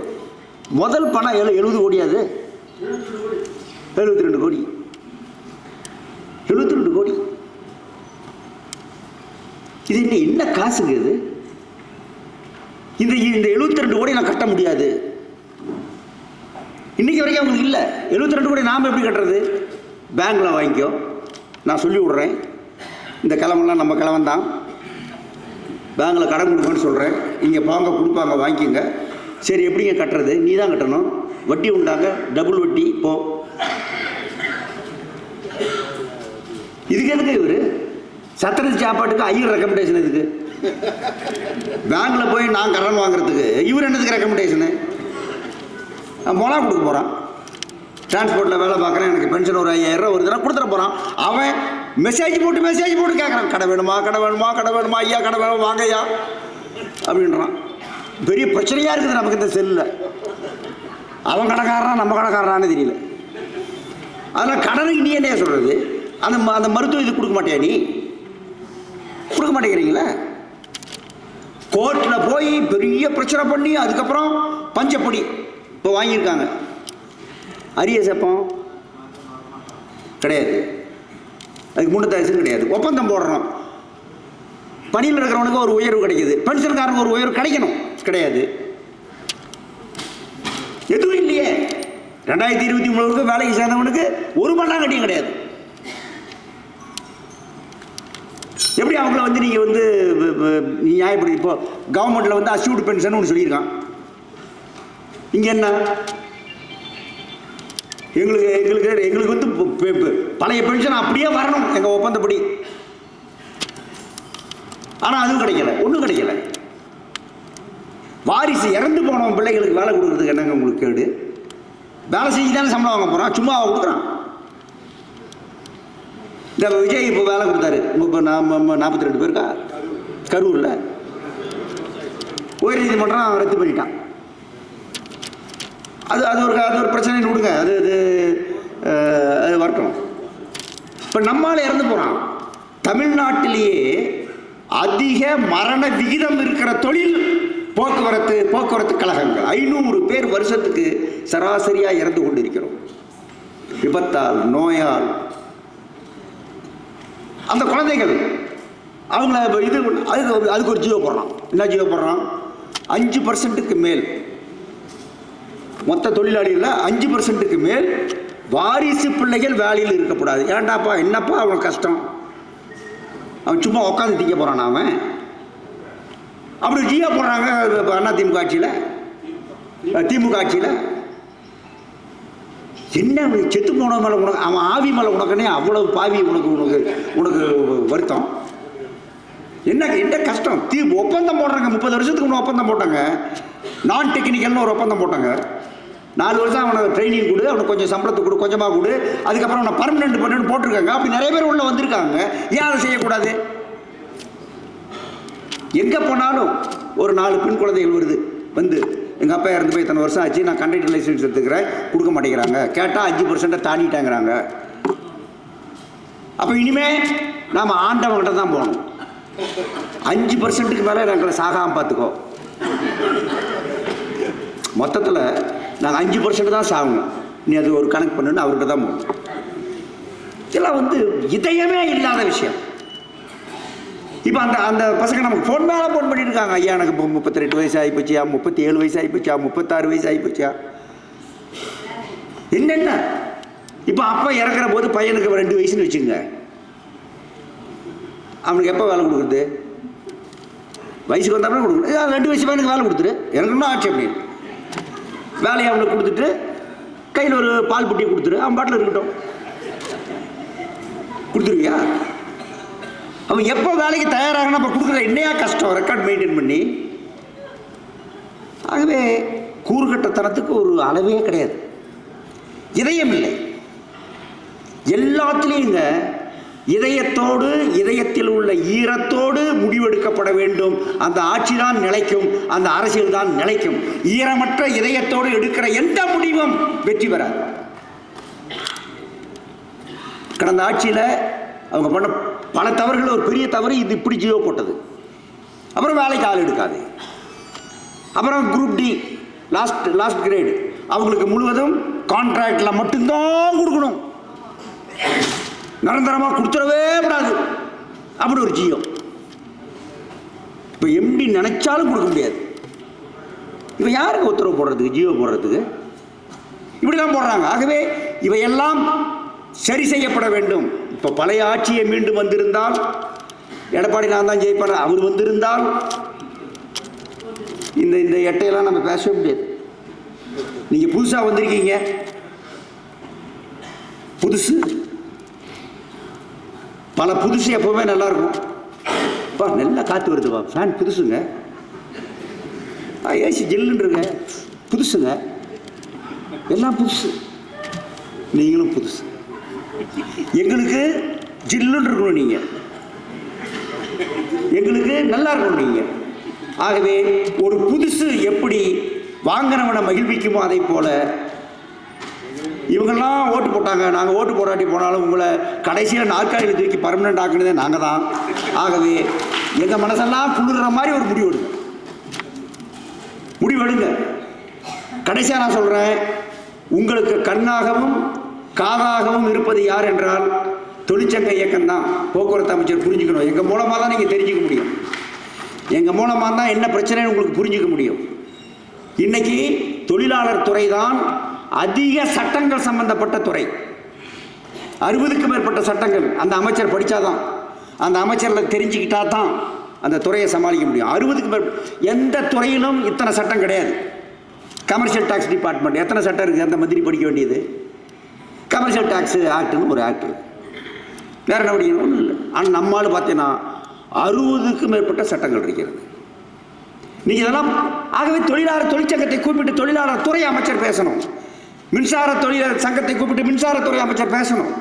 முதல் பணம் 70 கோடியாது, 72 கோடி, 72 கோடி. இது என்ன காசுங்க இது? இந்த 72 கோடி நான் கட்ட முடியாது. இன்னைக்கு வரைக்கும் அவங்களுக்கு இல்லை. 72 கோடி நாம் எப்படி கட்டுறது? பேங்க்கில் வாங்கிக்கோ, நான் சொல்லி விட்றேன். இந்த கிழமெல்லாம் நம்ம கிழவன் தான், பேங்கில் கடன் கொடுப்பேன்னு சொல்கிறேன். இங்கே பாங்க கொடுப்பாங்க, வாங்கிக்கோங்க. சரி, எப்படிங்க கட்டுறது? நீ தான் கட்டணும். வட்டி உண்டாங்க, டபுள் வட்டி. போ. இதுக்கு எதுக்கு இவர் சத்திரத்து சாப்பாட்டுக்கு ஐயர் ரெக்கமெண்டேஷன்? இதுக்கு பேங்க்கில் போய் நான் கடன் வாங்குறதுக்கு இவர் என்னதுக்கு ரெக்கமெண்டேஷனு? மொழா கொடுக்க போகிறான். டிரான்ஸ்போர்ட்டில் வேலை பார்க்குறேன், எனக்கு பென்ஷன் ஒரு 5000 ரூபா வருதுன்னா கொடுத்துட போகிறான். அவன் மெசேஜ் போட்டு கேட்குறான், கடை வேணுமா, ஐயா கடை வேணுமா, வாங்கய்யா அப்படின்றான். பெரிய பிரச்சனையாக இருக்குது நமக்கு இந்த செல்லில். அவன் கடைக்காரனா நம்ம கடைக்காரனான்னு தெரியல. அதனால் கடனுக்கு நீ என்ன சொல்கிறது? அந்த மருத்துவ இது கொடுக்க மாட்டியா? நீ கொடுக்க மாட்டேங்கிறீங்களே. கோர்ட்டில் போய் பெரிய பிரச்சனை பண்ணி அதுக்கப்புறம் பஞ்சப்பொடி இப்போ வாங்கியிருக்காங்க. அரிய சப்பம் கிடையாது, அதுக்கு 3 வயசும் கிடையாது. ஒப்பந்தம் போடுறோம், பணியில் இருக்கிறவனுக்கு ஒரு உயர்வு கிடைக்குது, பென்ஷன்காரனுக்கு ஒரு உயர்வு கிடைக்கணும், கிடையாது. எதுவும் இல்லையே. 2023 வேலைக்கு சேர்ந்தவனுக்கு 1 மணி நேரம் கட்டியும் கிடையாது. எப்படி அவங்கள வந்து நீங்கள் வந்து நீ நியாயப்படுத்தி? இப்போ கவர்மெண்ட்டில் வந்து அஷ்யூர்டு பென்ஷன் ஒன்று சொல்லியிருக்கான். இங்கே என்ன எங்களுக்கு வந்து பழைய பென்ஷன் அப்படியே வரணும் எங்கள் ஒப்பந்தப்படி. ஆனால் அதுவும் கிடைக்கல, ஒன்றும் கிடைக்கல. வாரிசு இறந்து போனவன் பிள்ளைகளுக்கு வேலை கொடுக்குறதுக்கு என்னங்க உங்களுக்கு கேடு? வேலை செஞ்சு தானே சம்பளம் வாங்க போகிறான், சும்மா கொடுக்குறான். இந்த விஜய் இப்போ வேலை கொடுத்தாரு 42 பேருக்கா கரூரில். உயர்நீதிமன்றம் ரத்து பண்ணிட்டான். அது ஒரு பிரச்சனை விடுங்க, அது வரட்டும். இப்போ நம்மால் இறந்து போகிறான். தமிழ்நாட்டிலேயே அதிக மரண விகிதம் இருக்கிற தொழில் போக்குவரத்து கழகங்கள். 500 பேர் வருஷத்துக்கு சராசரியாக இறந்து கொண்டிருக்கிறோம் விபத்தால், நோயால். அந்த குழந்தைகள் அவங்கள அதுக்கு ஒரு ஜீவோ போடுறான். என்ன ஜீவோ போடுறான்? 5% மேல் மொத்த தொழிலாளியில் 5% மேல் வாரிசு பிள்ளைகள் வேலையில் இருக்கக்கூடாது. ஏன்டாப்பா, என்னப்பா அவன் கஷ்டம், அவன் சும்மா உட்காந்து திங்க போகிறான். அவன் அப்படி ஜியா போடுறாங்க அண்ணா திமுக ஆட்சியில். என்ன செத்து போன மேலே உனக்கு, அவன் ஆவி மேலே உனக்குன்னே அவ்வளவு பாவி உனக்கு வருத்தம் என்ன கஷ்டம்? ஒப்பந்தம் போடுறாங்க. 30 வருஷத்துக்கு முன்னே ஒப்பந்தம் போட்டாங்க. நான் டெக்னிக்கல்னு ஒரு ஒப்பந்தம் போட்டாங்க. 4 வருஷம் அவனுக்கு ட்ரைனிங் கொடு, அவனுக்கு கொஞ்சம் சம்பளத்தை கொடு, கொஞ்சமாக கொடு, அதுக்கப்புறம் அவனை பர்மனெண்ட் பண்ணு போட்டிருக்காங்க. அப்படி நிறைய பேர் உள்ள வந்திருக்காங்க. ஏன் அதை செய்யக்கூடாது? எங்கே போனாலும் ஒரு 4 பெண் குழந்தைகள் வந்து எங்கள் அப்பா இறந்து போய் இத்தனை வருஷம் ஆச்சு, நான் கண்டக்டர் லைசன்ஸ் எடுத்துக்கிறேன், கொடுக்க மாட்டேங்கிறாங்க. கேட்டால் 5% தாண்டிட்டாங்கிறாங்க. அப்போ இனிமே நாம் ஆண்டவங்கிட்ட தான் போகணும். 5%க்கு மேலே எங்களை சாகாமல் பார்த்துக்கோ. மொத்தத்தில் நாங்கள் 5% தான் சாகணும், நீ அது ஒரு கணக்கு பண்ணுன்னு அவர்கிட்ட தான் போகணும். இதெல்லாம் வந்து இதயமே இல்லாத விஷயம். இப்போ அந்த பசங்க நமக்கு ஃபோன் மேலே ஃபோன் பண்ணிட்டு இருக்காங்க. ஐயா, எனக்கு இப்போ 38 வயசு ஆகிப்போச்சியா, 37 வயசு ஆகிப்போச்சா, 36 வயசு ஆகிப்போச்சா, என்னென்ன. இப்போ அப்பா இறக்குற போது பையனுக்கு 2 வயசுன்னு வச்சுங்க, அவனுக்கு எப்போ வேலை கொடுக்குறது? வயசுக்கு வந்தாலும் கொடுக்கணும். 2 வயசு பையனுக்கு வேலை கொடுத்துரு, எனக்கு இன்னும் ஆட்சி அப்படின்னு வேலையை அவனுக்கு கொடுத்துட்டு கையில் ஒரு பால் புட்டியை கொடுத்துரு, அவன் பாட்டில் இருக்கட்டும். கொடுத்துருவியா? அவன் எப்போ வேலைக்கு தயாராகனா அப்போ கொடுக்குற என்னையா கஷ்டம் ரெக்கார்ட் மெயின்டைன் பண்ணி. ஆகவே கூறுகட்டத்தனத்துக்கு ஒரு அளவே கிடையாது, இதயம் இல்லை. எல்லாத்துலேயுங்க இதயத்தோடு, இதயத்தில் உள்ள ஈரத்தோடு முடிவெடுக்கப்பட வேண்டும். அந்த ஆட்சி தான் நிலைக்கும், அந்த அரசியல் தான் நிலைக்கும். ஈரமற்ற இதயத்தோடு எடுக்கிற எந்த முடிவும் வெற்றி பெறாது. கடந்த ஆட்சியில் அவங்க பண்ண பல தவறுகள், ஒரு பெரிய தவறு இது இப்படி ஜியோ போட்டது. அப்புறம் வேலைக்கு ஆள் எடுக்காது. அப்புறம் குரூப் டி லாஸ்ட் கிரேடு அவங்களுக்கு முழுவதும் கான்ட்ராக்டில் மட்டும்தான் கொடுக்கணும், நிரந்தரமாக கொடுத்துடவே கூடாது, அப்படி ஒரு ஜியோ. இப்போ எம்டி நினைச்சாலும் கொடுக்க முடியாது. இப்போ யாருக்கு உத்தரவு போடுறதுக்கு, ஜியோ போடுறதுக்கு? இப்படிலாம் போடுறாங்க. ஆகவே இவையெல்லாம் சரி செய்யப்பட வேண்டும். இப்போ பழைய ஆட்சியை மீண்டும் வந்திருந்தால், எடப்பாடி நான் தான் ஜெயிப்பேன் அவர் வந்திருந்தால் இந்த எட்டையெல்லாம் நம்ம பேசவே முடியாது. நீங்கள் புதுசாக வந்திருக்கீங்க, புதுசு பல புதுசு எப்போவுமே நல்லாயிருக்கும். அப்பா நல்லா காற்று வருதுப்பா, ஃபேன் புதுசுங்க, ஏசி ஜில்லுன்றுங்க புதுசுங்க, எல்லாம் புதுசு. நீங்களும் புதுசு. எங்களுக்கு ஜில்லுன்னு இருக்கணும், நீங்கள் எங்களுக்கு நல்லா இருக்கணும் நீங்கள். ஆகவே ஒரு புதுசு எப்படி வாங்கினவனை மகிழ்விக்குமோ அதை போல இவங்கெல்லாம் ஓட்டு போட்டாங்க, நாங்கள் ஓட்டு போராட்டி போனாலும் உங்களை கடைசியில் நாற்காலியில் தூக்கி பர்மனெண்ட் ஆக்குனதே நாங்கள் தான். ஆகவே எங்கள் மனசெல்லாம் குளிர்ற மாதிரி ஒரு முடிவெடுங்க. கடைசியாக நான் சொல்கிறேன், உங்களுக்கு கண்ணாகவும் காதாகவும் இருப்பது யார் என்றால் தொழிற்சங்க இயக்கம்தான். போக்குவரத்து அமைச்சர் புரிஞ்சுக்கணும். எங்கள் மூலமாக தான் நீங்கள் தெரிஞ்சுக்க முடியும். எங்கள் மூலமாக தான் என்ன பிரச்சனைன்னு உங்களுக்கு புரிஞ்சுக்க முடியும். இன்றைக்கி தொழிலாளர் துறை தான் அதிக சட்டங்கள் சம்பந்தப்பட்ட துறை. 60க்கும் மேற்பட்ட சட்டங்கள் அந்த அமைச்சர் படித்தாதான், அந்த அமைச்சரில் தெரிஞ்சுக்கிட்டா தான் அந்த துறையை சமாளிக்க முடியும். 60க்கும் மேற்பட்ட எந்த துறையிலும் இத்தனை சட்டம் கிடையாது. கமர்ஷியல் டாக்ஸ் டிபார்ட்மெண்ட் எத்தனை சட்டம் இருக்குது? அந்த மந்திரி படிக்க வேண்டியது. கமர்ஷியல் டேக்ஸு ஆக்டுன்னு ஒரு ஆக்டு, வேறு என்ன படிக்கணும் ஒன்றும் இல்லை. ஆனால் நம்மளால் பார்த்தீங்கன்னா 60க்கும் மேற்பட்ட சட்டங்கள் இருக்கிறது. நீங்கள் இதெல்லாம் ஆகவே தொழிலாளர் தொழிற்சங்கத்தை கூப்பிட்டு தொழிலாளர் துறை அமைச்சர் பேசணும், மின்சார தொழிலாளர் சங்கத்தை கூப்பிட்டு மின்சாரத்துறை அமைச்சர் பேசணும்,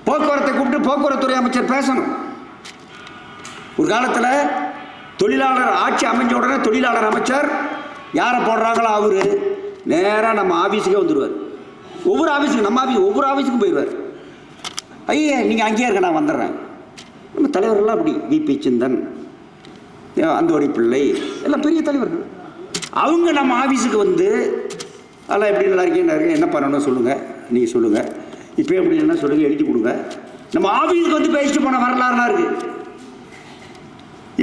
போக்குவரத்தை கூப்பிட்டு போக்குவரத்துறை அமைச்சர் பேசணும். ஒரு காலத்தில் தொழிலாளர் ஆட்சி அமைஞ்ச உடனே தொழிலாளர் அமைச்சர் யாரை போடுறாங்களோ அவரு நேராக நம்ம ஆஃபீஸுக்கே வந்துடுவார். ஒவ்வொரு ஆஃபீஸுக்கும் நம்ம ஆஃபீஸ் ஒவ்வொரு ஆஃபீஸுக்கும் போயிடுவார். ஐயா நீங்கள் அங்கேயே இருக்க, நான் வந்துடுறேன். நம்ம தலைவர்கள்லாம் அப்படி விபி சிந்தன், அந்தோணி பிள்ளை எல்லாம் பெரிய தலைவர்கள். அவங்க நம்ம ஆஃபீஸுக்கு வந்து அதெல்லாம் எப்படி நல்லா இருக்கீங்க, என்ன பண்ணணும்னு சொல்லுங்கள், நீங்கள் சொல்லுங்கள், இப்போ எப்படி என்ன சொல்லுங்கள், எழுதி கொடுங்க. நம்ம ஆஃபீஸுக்கு வந்து பேசிட்டு போன வரலாறுலாம் இருக்குது.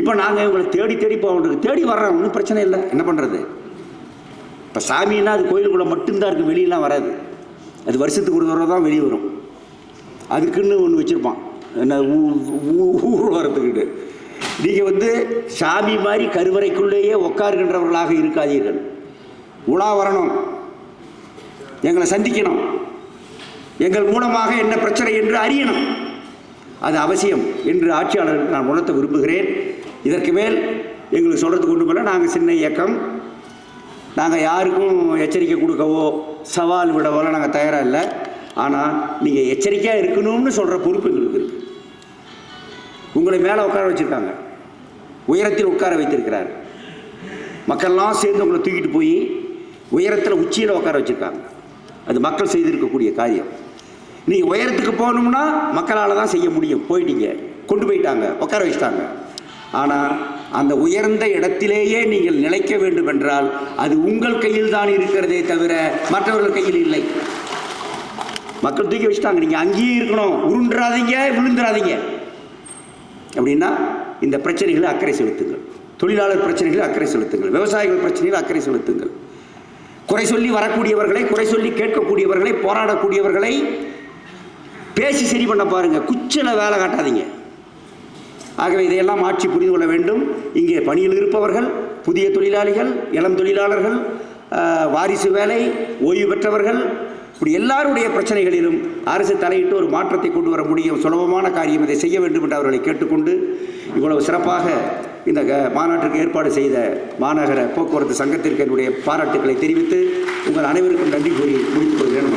இப்போ நாங்கள் இவங்களை தேடி தேடி போகிறோம், தேடி வர்றோம், ஒன்றும் பிரச்சனை இல்லை. என்ன பண்ணுறது? இப்போ சாமின்னா அது கோயிலுக்குள்ளே மட்டும்தான் இருக்குது, வெளியெல்லாம் வராது. அது வருஷத்துக்கு ஒரு தடவை தான் வெளியே வரும். அதுக்குன்னு ஒன்று வச்சுருப்பான், என்ன ஊர் வரத்துக்கிட்டு. நீங்கள் வந்து சாமி மாதிரி கருவறைக்குள்ளேயே உட்காருகின்றவர்களாக இருக்காதீர்கள். உலா வரணும், எங்களை சந்திக்கணும், எங்கள் மூலமாக என்ன பிரச்சனை என்று அறியணும், அது அவசியம் என்று ஆட்சியாளருக்கு நான் உணர்த்த விரும்புகிறேன். இதற்கு மேல் எங்களுக்கு சொல்கிறது கொண்டு போல நாங்கள் சின்ன இயக்கம், நாங்கள் யாருக்கும் எச்சரிக்கை கொடுக்கவோ சவால் விடவோ நாங்கள் தயாராக இல்லை. ஆனால் நீங்கள் எச்சரிக்கையாக இருக்கணும்னு சொல்கிற பொறுப்பு எங்களுக்கு இருக்குது. உங்களை மேலே உட்கார வச்சுருக்காங்க, உயரத்தில் உட்கார வைத்திருக்கிறார். மக்கள்லாம் சேர்ந்து உங்களை தூக்கிட்டு போய் உயரத்தில் உச்சியில் உட்கார வச்சுருக்காங்க. அது மக்கள் செய்திருக்கக்கூடிய காரியம். நீங்கள் உயரத்துக்கு போகணும்னா மக்களால் தான் செய்ய முடியும். போயிட்டீங்க, கொண்டு போயிட்டாங்க, உட்கார வச்சுட்டாங்க. ஆனால் அந்த உயர்ந்த இடத்திலேயே நீங்கள் நிலைக்க வேண்டும் என்றால் அது உங்கள் கையில் தான் இருக்கிறதே தவிர மற்றவர்கள் கையில் இல்லை. மக்கள் தூக்கி வச்சுட்டாங்க, நீங்கள் அங்கேயே இருக்கணும், உருண்டுறாதீங்க, விழுந்துடாதீங்க. அப்படின்னா இந்த பிரச்சனைகளை அக்கறை செலுத்துங்கள், தொழிலாளர் பிரச்சனைகளை அக்கறை செலுத்துங்கள், விவசாயிகள் பிரச்சனைகளை அக்கறை செலுத்துங்கள். குறை சொல்லி வரக்கூடியவர்களை, குறை சொல்லி கேட்கக்கூடியவர்களை, போராடக்கூடியவர்களை பேசி சரி பண்ண பாருங்கள், குச்சில் வேலை காட்டாதீங்க. ஆகவே இதையெல்லாம் ஆட்சி புரிந்து கொள்ள வேண்டும். இங்கே பணியில் இருப்பவர்கள், புதிய தொழிலாளிகள், இளம் தொழிலாளர்கள், வாரிசு வேலை, ஓய்வு பெற்றவர்கள், இப்படி எல்லாருடைய பிரச்சனைகளிலும் அரசு தலையிட்டு ஒரு மாற்றத்தை கொண்டு வர முடியும். சுலபமான காரியம், இதை செய்ய வேண்டும் என்று அவர்களை கேட்டுக்கொண்டு இவ்வளவு சிறப்பாக இந்த மாநாட்டிற்கு ஏற்பாடு செய்த மாநகர போக்குவரத்து சங்கத்திற்கு என்னுடைய பாராட்டுக்களை தெரிவித்து உங்கள் அனைவருக்கும் நன்றி கூறி முடித்துக் கொள்கிறேன்.